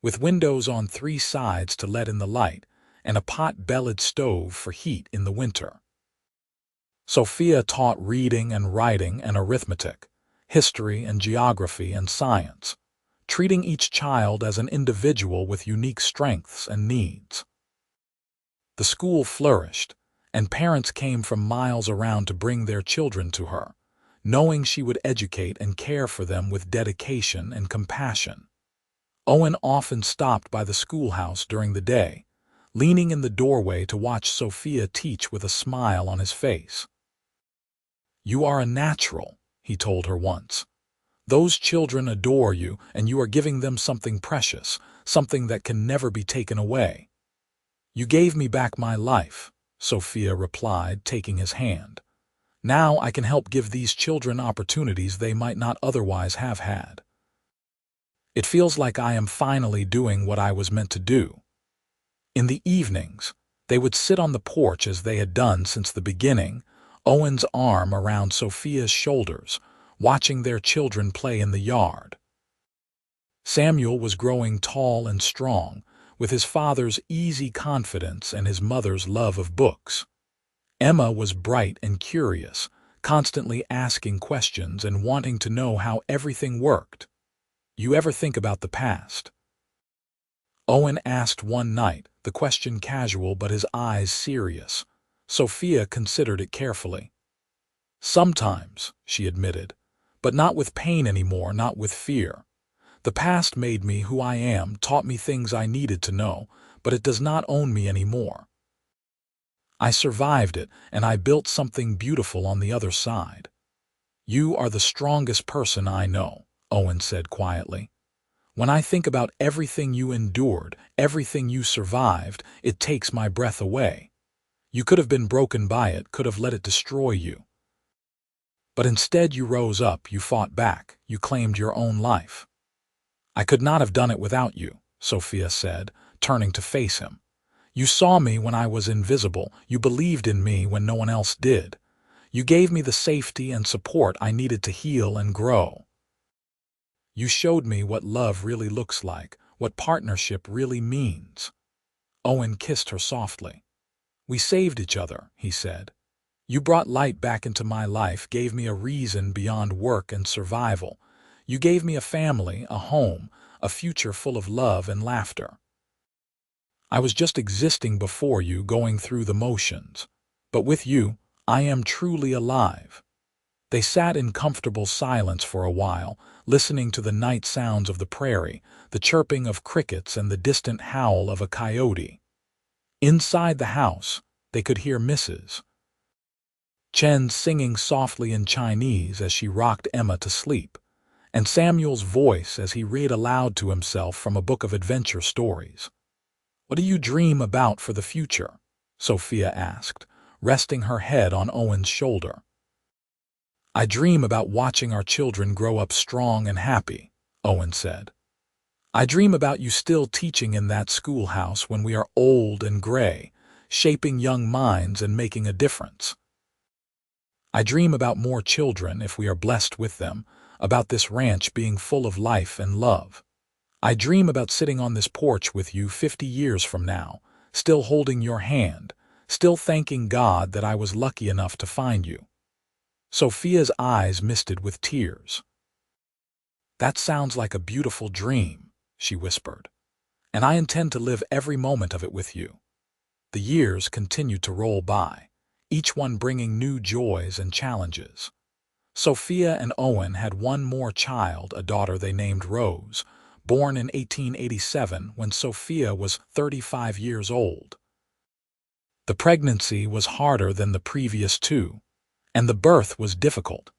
with windows on 3 sides to let in the light and a pot-bellied stove for heat in the winter. Sophia taught reading and writing and arithmetic, history and geography and science, treating each child as an individual with unique strengths and needs. The school flourished, and parents came from miles around to bring their children to her, knowing she would educate and care for them with dedication and compassion. Owen often stopped by the schoolhouse during the day, leaning in the doorway to watch Sophia teach with a smile on his face. "You are a natural," he told her once. "Those children adore you, and you are giving them something precious, something that can never be taken away." "You gave me back my life," Sophia replied, taking his hand. "Now I can help give these children opportunities they might not otherwise have had. It feels like I am finally doing what I was meant to do." In the evenings, they would sit on the porch as they had done since the beginning, Owen's arm around Sophia's shoulders, watching their children play in the yard. Samuel was growing tall and strong, with his father's easy confidence and his mother's love of books. Emma was bright and curious, constantly asking questions and wanting to know how everything worked. "You ever think about the past?" Owen asked one night, the question casual but his eyes serious. Sophia considered it carefully. "Sometimes," she admitted, "but not with pain anymore, not with fear. The past made me who I am, taught me things I needed to know, but it does not own me anymore. I survived it, and I built something beautiful on the other side." "You are the strongest person I know," Owen said quietly. "When I think about everything you endured, everything you survived, it takes my breath away. You could have been broken by it, could have let it destroy you. But instead you rose up, you fought back, you claimed your own life." "I could not have done it without you," Sophia said, turning to face him. "You saw me when I was invisible, you believed in me when no one else did. You gave me the safety and support I needed to heal and grow. You showed me what love really looks like, what partnership really means." Owen kissed her softly. "We saved each other," he said. "You brought light back into my life, gave me a reason beyond work and survival. You gave me a family, a home, a future full of love and laughter. I was just existing before you, going through the motions. But with you, I am truly alive." They sat in comfortable silence for a while, listening to the night sounds of the prairie, the chirping of crickets and the distant howl of a coyote. Inside the house, they could hear Mrs. Chen singing softly in Chinese as she rocked Emma to sleep, and Samuel's voice as he read aloud to himself from a book of adventure stories. "What do you dream about for the future?" Sophia asked, resting her head on Owen's shoulder. I dream about watching our children grow up strong and happy, Owen said. I dream about you still teaching in that schoolhouse when we are old and gray, shaping young minds and making a difference. I dream about more children if we are blessed with them, about this ranch being full of life and love. I dream about sitting on this porch with you 50 years from now, still holding your hand, still thanking God that I was lucky enough to find you. Sophia's eyes misted with tears. That sounds like a beautiful dream, she whispered, and I intend to live every moment of it with you. The years continued to roll by, each one bringing new joys and challenges. Sophia and Owen had one more child, a daughter they named Rose, born in 1887 when Sophia was 35 years old. The pregnancy was harder than the previous two, and the birth was difficult,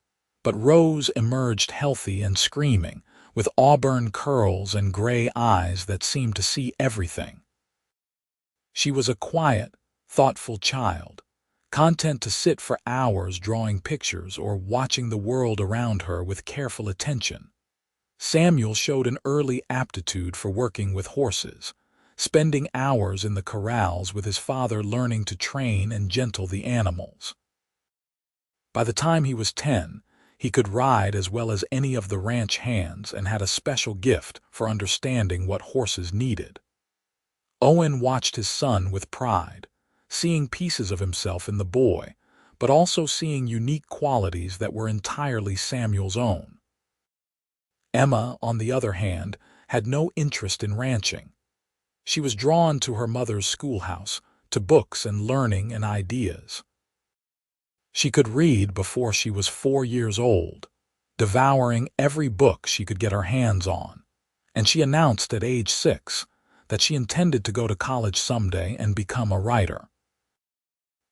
but Rose emerged healthy and screaming, with auburn curls and gray eyes that seemed to see everything. She was a quiet, thoughtful child, content to sit for hours drawing pictures or watching the world around her with careful attention. Samuel showed an early aptitude for working with horses, spending hours in the corrals with his father learning to train and gentle the animals. By the time he was 10, he could ride as well as any of the ranch hands and had a special gift for understanding what horses needed. Owen watched his son with pride, seeing pieces of himself in the boy, but also seeing unique qualities that were entirely Samuel's own. Emma, on the other hand, had no interest in ranching. She was drawn to her mother's schoolhouse, to books and learning and ideas. She could read before she was 4 years old, devouring every book she could get her hands on, and she announced at age 6 that she intended to go to college someday and become a writer.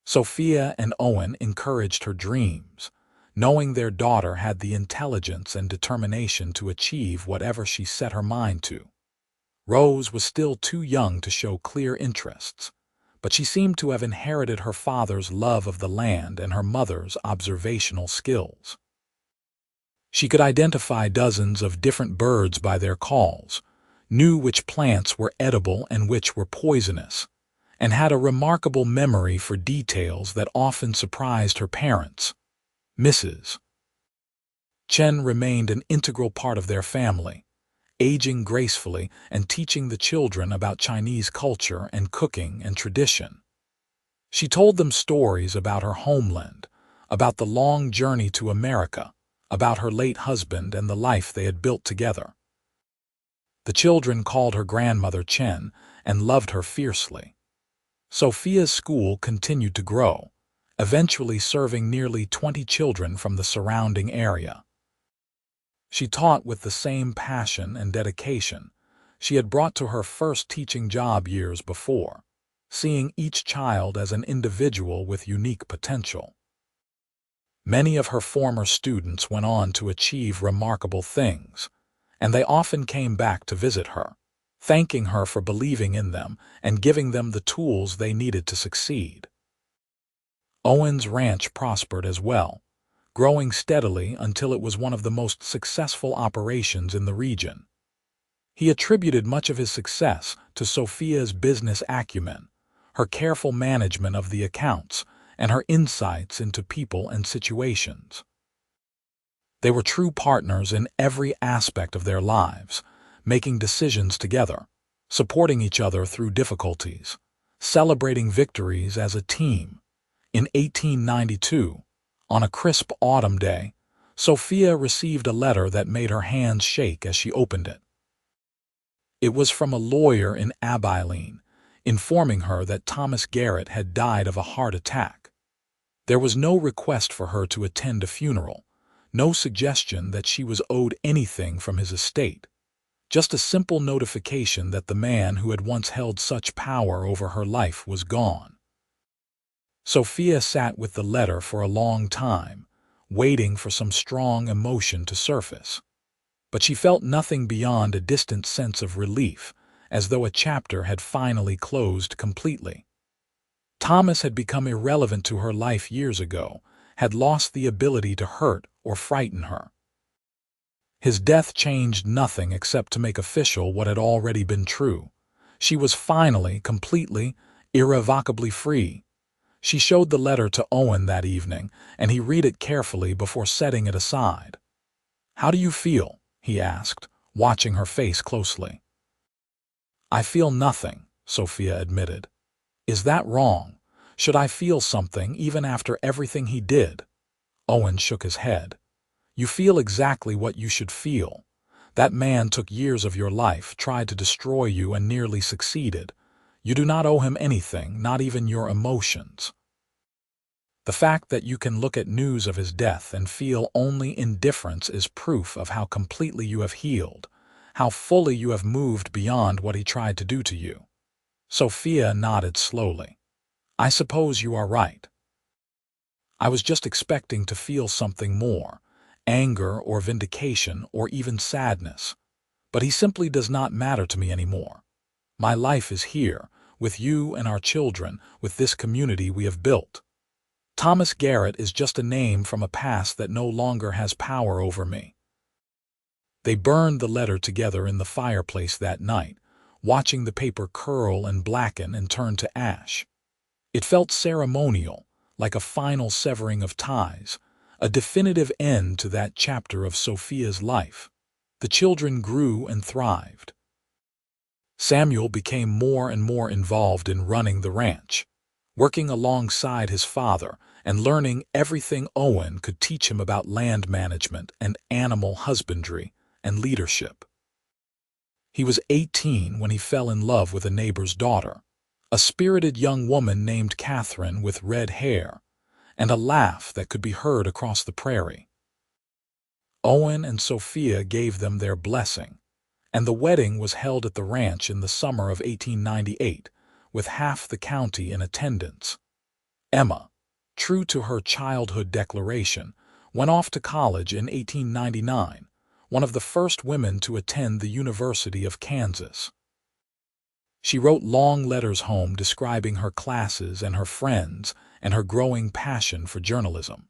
Sophia and Owen encouraged her dreams, knowing their daughter had the intelligence and determination to achieve whatever she set her mind to. Rose was still too young to show clear interests, but she seemed to have inherited her father's love of the land and her mother's observational skills. She could identify dozens of different birds by their calls, knew which plants were edible and which were poisonous, and had a remarkable memory for details that often surprised her parents. Mrs. Chen remained an integral part of their family, aging gracefully and teaching the children about Chinese culture and cooking and tradition. She told them stories about her homeland, about the long journey to America, about her late husband and the life they had built together. The children called her grandmother Chen and loved her fiercely. Sophia's school continued to grow, eventually serving nearly 20 children from the surrounding area. She taught with the same passion and dedication she had brought to her first teaching job years before, seeing each child as an individual with unique potential. Many of her former students went on to achieve remarkable things, and they often came back to visit her, thanking her for believing in them and giving them the tools they needed to succeed. Owen's ranch prospered as well, growing steadily until it was one of the most successful operations in the region. He attributed much of his success to Sophia's business acumen, her careful management of the accounts, and her insights into people and situations. They were true partners in every aspect of their lives, making decisions together, supporting each other through difficulties, celebrating victories as a team. In 1892, on a crisp autumn day, Sophia received a letter that made her hands shake as she opened it. It was from a lawyer in Abilene, informing her that Thomas Garrett had died of a heart attack. There was no request for her to attend a funeral, no suggestion that she was owed anything from his estate, just a simple notification that the man who had once held such power over her life was gone. Sophia sat with the letter for a long time, waiting for some strong emotion to surface. But she felt nothing beyond a distant sense of relief, as though a chapter had finally closed completely. Thomas had become irrelevant to her life years ago, had lost the ability to hurt or frighten her. His death changed nothing except to make official what had already been true. She was finally, completely, irrevocably free. She showed the letter to Owen that evening, and he read it carefully before setting it aside. "How do you feel?" he asked, watching her face closely. "I feel nothing," Sophia admitted. "Is that wrong? Should I feel something even after everything he did?" Owen shook his head. "You feel exactly what you should feel. That man took years of your life, tried to destroy you, and nearly succeeded. You do not owe him anything, not even your emotions. The fact that you can look at news of his death and feel only indifference is proof of how completely you have healed, how fully you have moved beyond what he tried to do to you." Sophia nodded slowly. "I suppose you are right. I was just expecting to feel something more, anger or vindication or even sadness. But he simply does not matter to me anymore. My life is here, with you and our children, with this community we have built. Thomas Garrett is just a name from a past that no longer has power over me." They burned the letter together in the fireplace that night, watching the paper curl and blacken and turn to ash. It felt ceremonial, like a final severing of ties, a definitive end to that chapter of Sophia's life. The children grew and thrived. Samuel became more and more involved in running the ranch, working alongside his father and learning everything Owen could teach him about land management and animal husbandry and leadership. He was 18 when he fell in love with a neighbor's daughter, a spirited young woman named Catherine with red hair and a laugh that could be heard across the prairie. Owen and Sophia gave them their blessing, and the wedding was held at the ranch in the summer of 1898, with half the county in attendance. Emma, true to her childhood declaration, went off to college in 1899, one of the first women to attend the University of Kansas. She wrote long letters home describing her classes and her friends and her growing passion for journalism.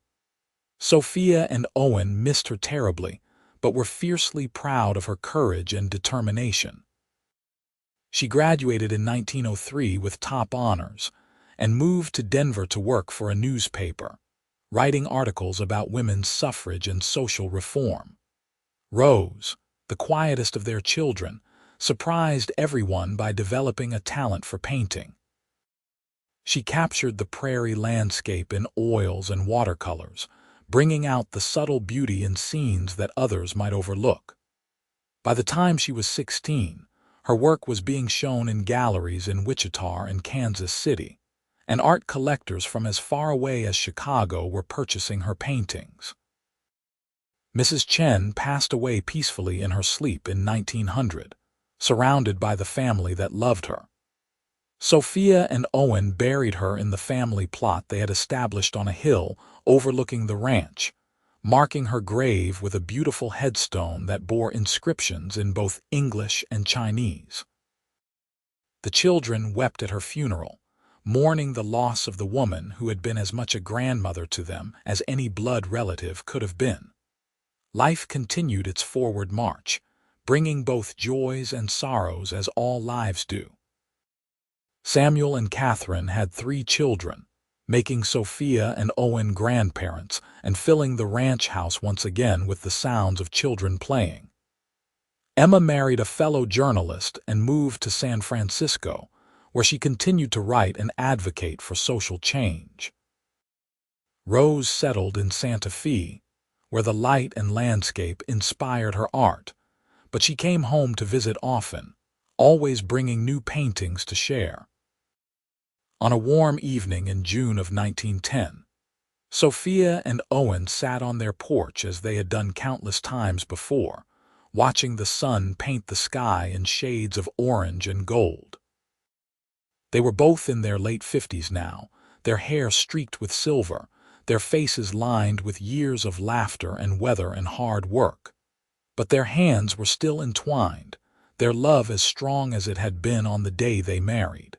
Sophia and Owen missed her terribly, but were fiercely proud of her courage and determination. She graduated in 1903 with top honors and moved to Denver to work for a newspaper, writing articles about women's suffrage and social reform. Rose, the quietest of their children, surprised everyone by developing a talent for painting. She captured the prairie landscape in oils and watercolors, bringing out the subtle beauty in scenes that others might overlook. By the time she was 16, her work was being shown in galleries in Wichita and Kansas City, and art collectors from as far away as Chicago were purchasing her paintings. Mrs. Chen passed away peacefully in her sleep in 1900, surrounded by the family that loved her. Sophia and Owen buried her in the family plot they had established on a hill overlooking the ranch, marking her grave with a beautiful headstone that bore inscriptions in both English and Chinese. The children wept at her funeral, mourning the loss of the woman who had been as much a grandmother to them as any blood relative could have been. Life continued its forward march, bringing both joys and sorrows as all lives do. Samuel and Catherine had 3 children, making Sophia and Owen grandparents and filling the ranch house once again with the sounds of children playing. Emma married a fellow journalist and moved to San Francisco, where she continued to write and advocate for social change. Rose settled in Santa Fe, where the light and landscape inspired her art, but she came home to visit often, always bringing new paintings to share. On a warm evening in June of 1910, Sophia and Owen sat on their porch as they had done countless times before, watching the sun paint the sky in shades of orange and gold. They were both in their late 50s now, their hair streaked with silver, their faces lined with years of laughter and weather and hard work. But their hands were still entwined, their love as strong as it had been on the day they married.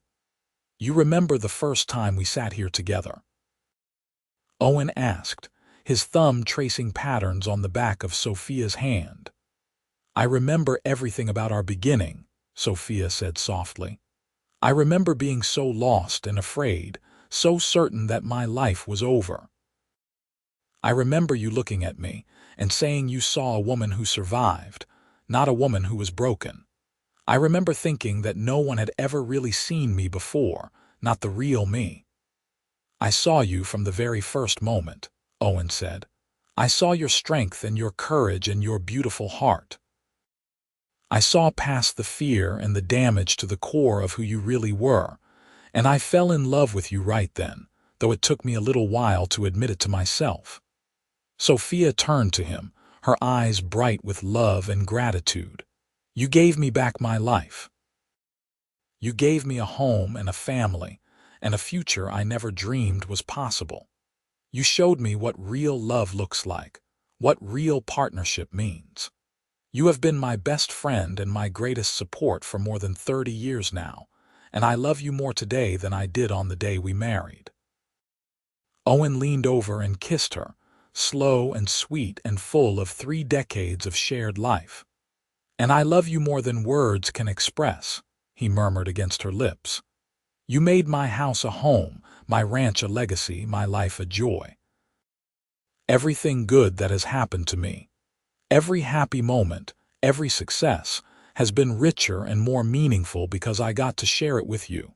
"You remember the first time we sat here together?" Owen asked, his thumb tracing patterns on the back of Sophia's hand. "I remember everything about our beginning," Sophia said softly. "I remember being so lost and afraid, so certain that my life was over. I remember you looking at me and saying you saw a woman who survived, not a woman who was broken. I remember thinking that no one had ever really seen me before, not the real me." "I saw you from the very first moment," Owen said. "I saw your strength and your courage and your beautiful heart. I saw past the fear and the damage to the core of who you really were, and I fell in love with you right then, though it took me a little while to admit it to myself." Sophia turned to him, her eyes bright with love and gratitude. "You gave me back my life. You gave me a home and a family, and a future I never dreamed was possible. You showed me what real love looks like, what real partnership means. You have been my best friend and my greatest support for more than 30 years now, and I love you more today than I did on the day we married." Owen leaned over and kissed her, slow and sweet and full of 3 decades of shared life. "And I love you more than words can express," he murmured against her lips. "You made my house a home, my ranch a legacy, my life a joy. Everything good that has happened to me, every happy moment, every success, has been richer and more meaningful because I got to share it with you."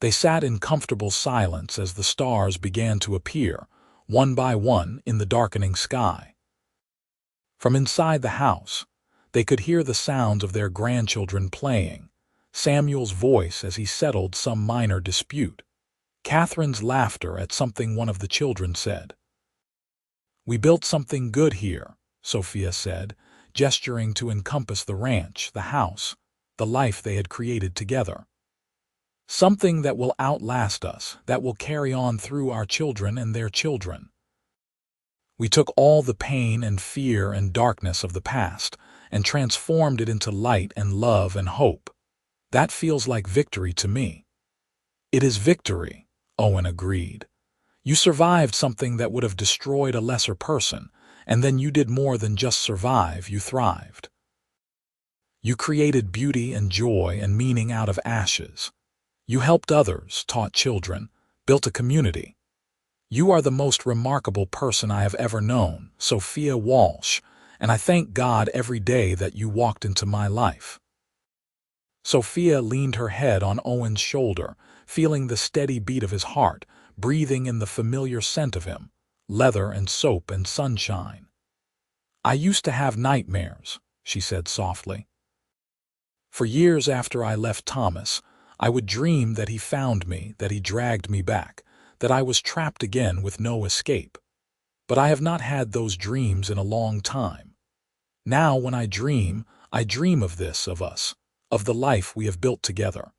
They sat in comfortable silence as the stars began to appear, one by one, in the darkening sky. From inside the house, they could hear the sounds of their grandchildren playing, Samuel's voice as he settled some minor dispute, Catherine's laughter at something one of the children said. "We built something good here," Sophia said, gesturing to encompass the ranch, the house, the life they had created together. "Something that will outlast us, that will carry on through our children and their children. We took all the pain and fear and darkness of the past and transformed it into light and love and hope. That feels like victory to me." "It is victory," Owen agreed. "You survived something that would have destroyed a lesser person, and then you did more than just survive, you thrived. You created beauty and joy and meaning out of ashes. You helped others, taught children, built a community. You are the most remarkable person I have ever known, Sophia Walsh, and I thank God every day that you walked into my life." Sophia leaned her head on Owen's shoulder, feeling the steady beat of his heart, breathing in the familiar scent of him, leather and soap and sunshine. "I used to have nightmares," she said softly. "For years after I left Thomas, I would dream that he found me, that he dragged me back, that I was trapped again with no escape. But I have not had those dreams in a long time. Now when I dream of this, of us, of the life we have built together.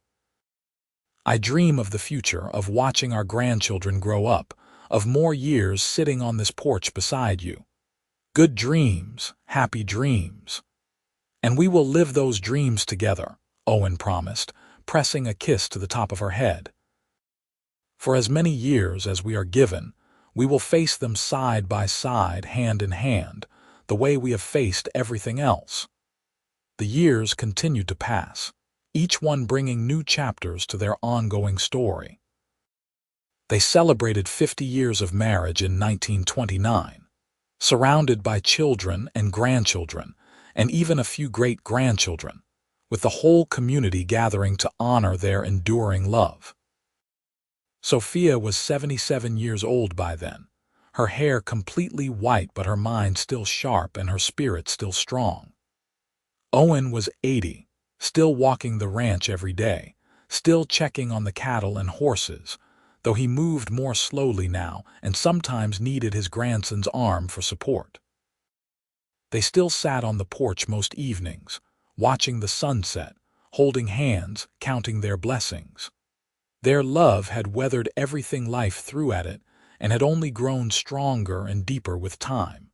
I dream of the future, of watching our grandchildren grow up, of more years sitting on this porch beside you. Good dreams, happy dreams. And we will live those dreams together," Owen promised, pressing a kiss to the top of her head. "For as many years as we are given, we will face them side by side, hand in hand, the way we have faced everything else." The years continued to pass, each one bringing new chapters to their ongoing story. They celebrated 50 years of marriage in 1929, surrounded by children and grandchildren, and even a few great-grandchildren, with the whole community gathering to honor their enduring love. Sophia was 77 years old by then, her hair completely white but her mind still sharp and her spirit still strong. Owen was 80, still walking the ranch every day, still checking on the cattle and horses, though he moved more slowly now and sometimes needed his grandson's arm for support. They still sat on the porch most evenings, watching the sunset, holding hands, counting their blessings. Their love had weathered everything life threw at it and had only grown stronger and deeper with time.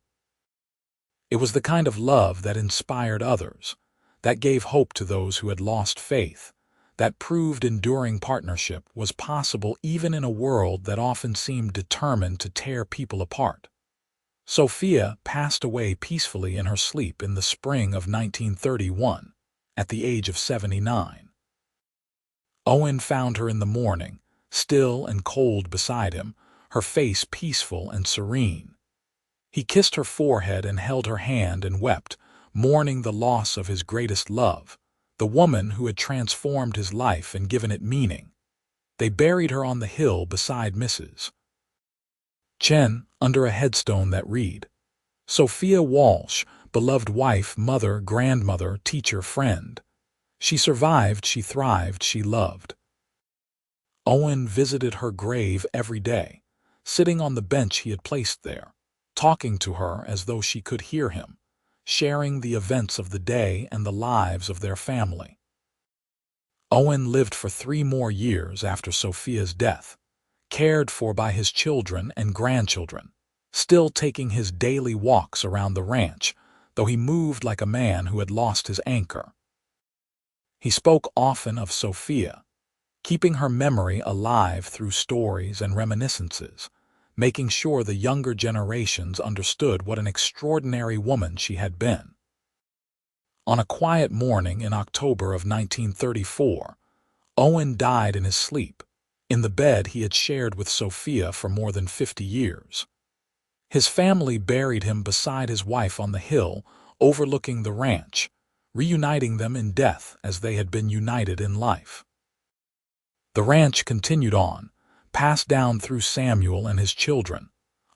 It was the kind of love that inspired others, that gave hope to those who had lost faith, that proved enduring partnership was possible even in a world that often seemed determined to tear people apart. Sophia passed away peacefully in her sleep in the spring of 1931, at the age of 79. Owen found her in the morning, still and cold beside him, her face peaceful and serene. He kissed her forehead and held her hand and wept, mourning the loss of his greatest love, the woman who had transformed his life and given it meaning. They buried her on the hill beside Mrs. Chen, under a headstone that read, Sophia Walsh, beloved wife, mother, grandmother, teacher, friend. She survived, she thrived, she loved. Owen visited her grave every day, sitting on the bench he had placed there, talking to her as though she could hear him, sharing the events of the day and the lives of their family. Owen lived for 3 more years after Sophia's death, cared for by his children and grandchildren, still taking his daily walks around the ranch, though he moved like a man who had lost his anchor. He spoke often of Sophia, keeping her memory alive through stories and reminiscences, making sure the younger generations understood what an extraordinary woman she had been. On a quiet morning in October of 1934, Owen died in his sleep, in the bed he had shared with Sophia for more than 50 years. His family buried him beside his wife on the hill, overlooking the ranch, reuniting them in death as they had been united in life. The ranch continued on, passed down through Samuel and his children,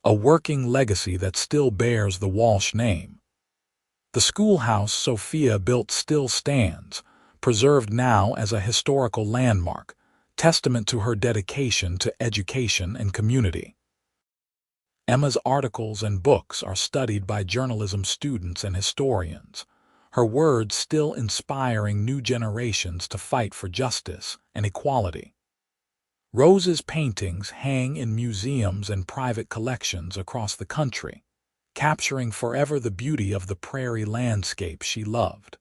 a working legacy that still bears the Walsh name. The schoolhouse Sophia built still stands, preserved now as a historical landmark, testament to her dedication to education and community. Emma's articles and books are studied by journalism students and historians, her words still inspiring new generations to fight for justice and equality. Rose's paintings hang in museums and private collections across the country, capturing forever the beauty of the prairie landscape she loved.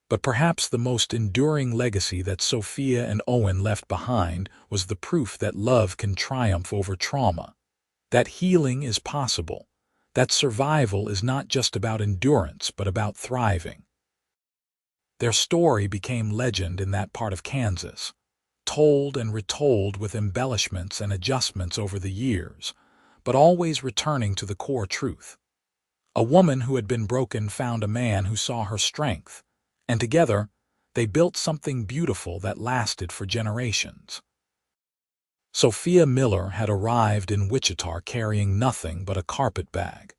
But perhaps the most enduring legacy that Sophia and Owen left behind was the proof that love can triumph over trauma, that healing is possible, that survival is not just about endurance but about thriving. Their story became legend in that part of Kansas, told and retold with embellishments and adjustments over the years, but always returning to the core truth. A woman who had been broken found a man who saw her strength, and together they built something beautiful that lasted for generations. Sophia Miller had arrived in Wichita carrying nothing but a carpet bag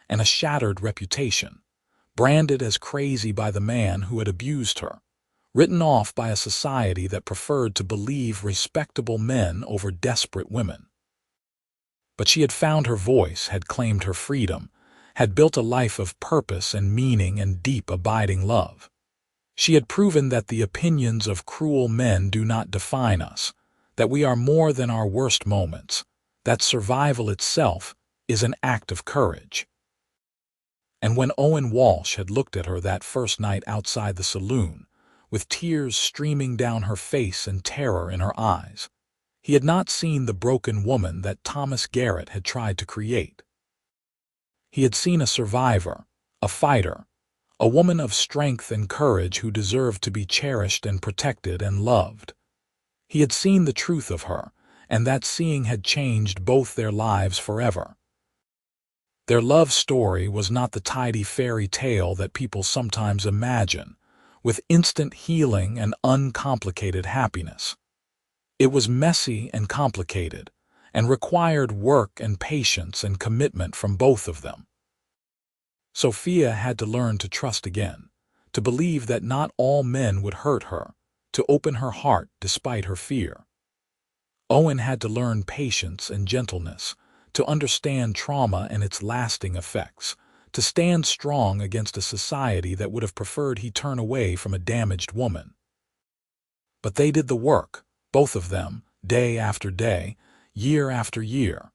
and a shattered reputation, branded as crazy by the man who had abused her, written off by a society that preferred to believe respectable men over desperate women. But she had found her voice, had claimed her freedom, had built a life of purpose and meaning and deep abiding love. She had proven that the opinions of cruel men do not define us, that we are more than our worst moments, that survival itself is an act of courage. And when Owen Walsh had looked at her that first night outside the saloon, with tears streaming down her face and terror in her eyes, he had not seen the broken woman that Thomas Garrett had tried to create. He had seen a survivor, a fighter, a woman of strength and courage who deserved to be cherished and protected and loved. He had seen the truth of her, and that seeing had changed both their lives forever. Their love story was not the tidy fairy tale that people sometimes imagine, with instant healing and uncomplicated happiness. It was messy and complicated, and required work and patience and commitment from both of them. Sophia had to learn to trust again, to believe that not all men would hurt her, to open her heart despite her fear. Owen had to learn patience and gentleness, to understand trauma and its lasting effects, to stand strong against a society that would have preferred he turn away from a damaged woman. But they did the work, both of them, day after day, year after year.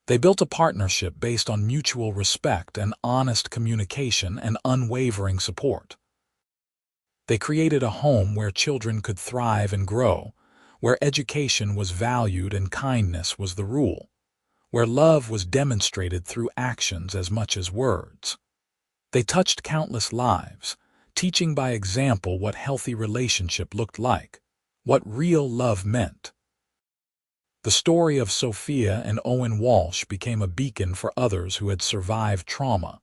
They built a partnership based on mutual respect and honest communication and unwavering support. They created a home where children could thrive and grow, where education was valued and kindness was the rule, where love was demonstrated through actions as much as words. They touched countless lives, teaching by example what healthy relationship looked like, what real love meant. The story of Sophia and Owen Walsh became a beacon for others who had survived trauma,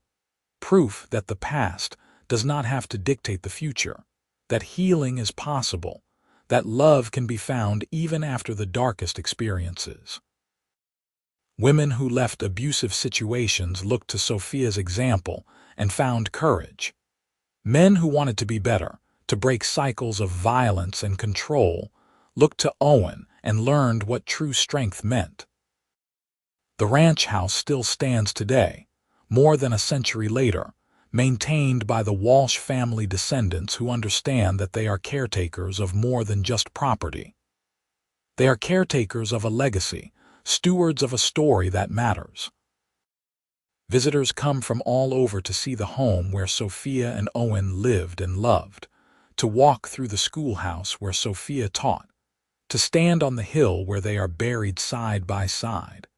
proof that the past does not have to dictate the future, that healing is possible, that love can be found even after the darkest experiences. Women who left abusive situations looked to Sophia's example and found courage. Men who wanted to be better, to break cycles of violence and control, looked to Owen and learned what true strength meant. The ranch house still stands today, more than a century later, maintained by the Walsh family descendants who understand that they are caretakers of more than just property. They are caretakers of a legacy, stewards of a story that matters. Visitors come from all over to see the home where Sophia and Owen lived and loved, to walk through the schoolhouse where Sophia taught, to stand on the hill where they are buried side by side,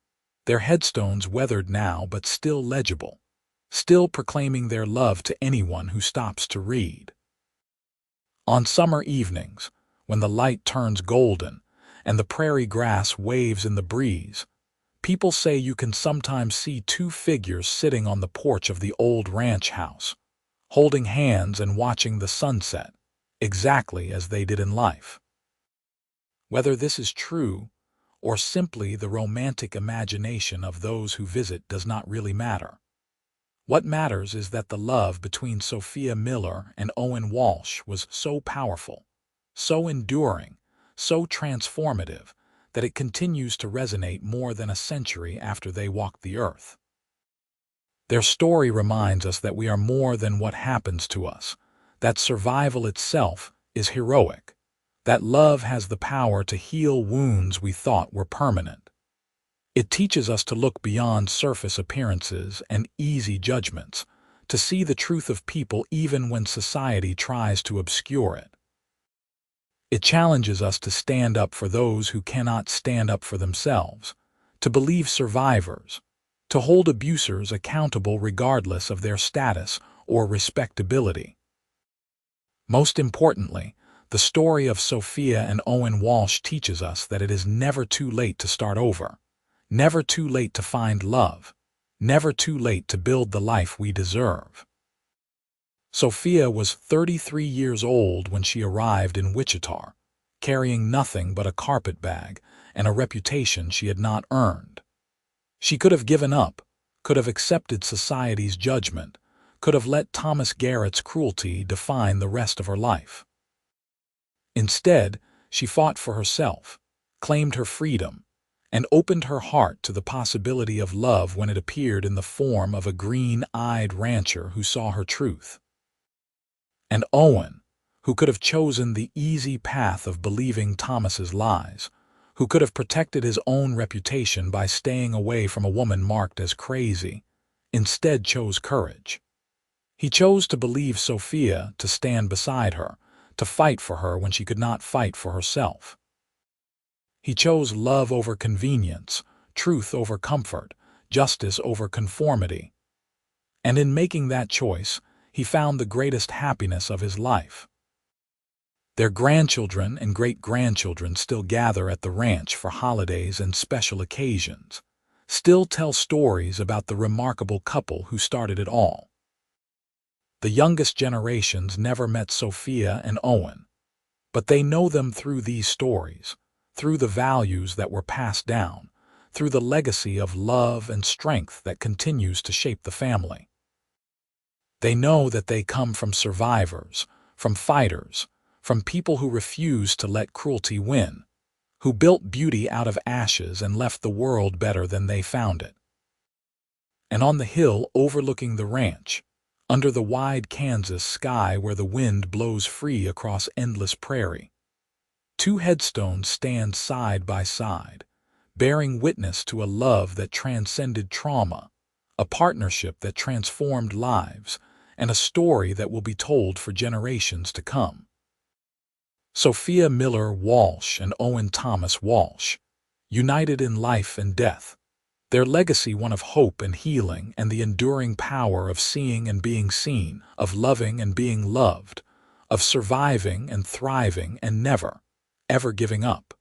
their headstones weathered now but still legible, still proclaiming their love to anyone who stops to read. On summer evenings, when the light turns golden and the prairie grass waves in the breeze, people say you can sometimes see two figures sitting on the porch of the old ranch house, holding hands and watching the sunset, exactly as they did in life. Whether this is true or simply the romantic imagination of those who visit does not really matter. What matters is that the love between Sophia Miller and Owen Walsh was so powerful, so enduring, so transformative, that it continues to resonate more than a century after they walked the earth. Their story reminds us that we are more than what happens to us, that survival itself is heroic, that love has the power to heal wounds we thought were permanent. It teaches us to look beyond surface appearances and easy judgments, to see the truth of people even when society tries to obscure it. It challenges us to stand up for those who cannot stand up for themselves, to believe survivors, to hold abusers accountable regardless of their status or respectability. Most importantly, the story of Sophia and Owen Walsh teaches us that it is never too late to start over, never too late to find love, never too late to build the life we deserve. Sophia was 33 years old when she arrived in Wichita, carrying nothing but a carpet bag and a reputation she had not earned. She could have given up, could have accepted society's judgment, could have let Thomas Garrett's cruelty define the rest of her life. Instead, she fought for herself, claimed her freedom, and opened her heart to the possibility of love when it appeared in the form of a green-eyed rancher who saw her truth. And Owen, who could have chosen the easy path of believing Thomas's lies, who could have protected his own reputation by staying away from a woman marked as crazy, instead chose courage. He chose to believe Sophia, to stand beside her, to fight for her when she could not fight for herself. He chose love over convenience, truth over comfort, justice over conformity. And in making that choice, he found the greatest happiness of his life. Their grandchildren and great-grandchildren still gather at the ranch for holidays and special occasions, still tell stories about the remarkable couple who started it all. The youngest generations never met Sophia and Owen, but they know them through these stories, through the values that were passed down, through the legacy of love and strength that continues to shape the family. They know that they come from survivors, from fighters, from people who refused to let cruelty win, who built beauty out of ashes and left the world better than they found it. And on the hill overlooking the ranch, under the wide Kansas sky where the wind blows free across endless prairie, two headstones stand side by side, bearing witness to a love that transcended trauma, a partnership that transformed lives, and a story that will be told for generations to come. Sophia Miller Walsh and Owen Thomas Walsh, united in life and death, Their legacy one of hope and healing and the enduring power of seeing and being seen, of loving and being loved, of surviving and thriving and never, ever giving up.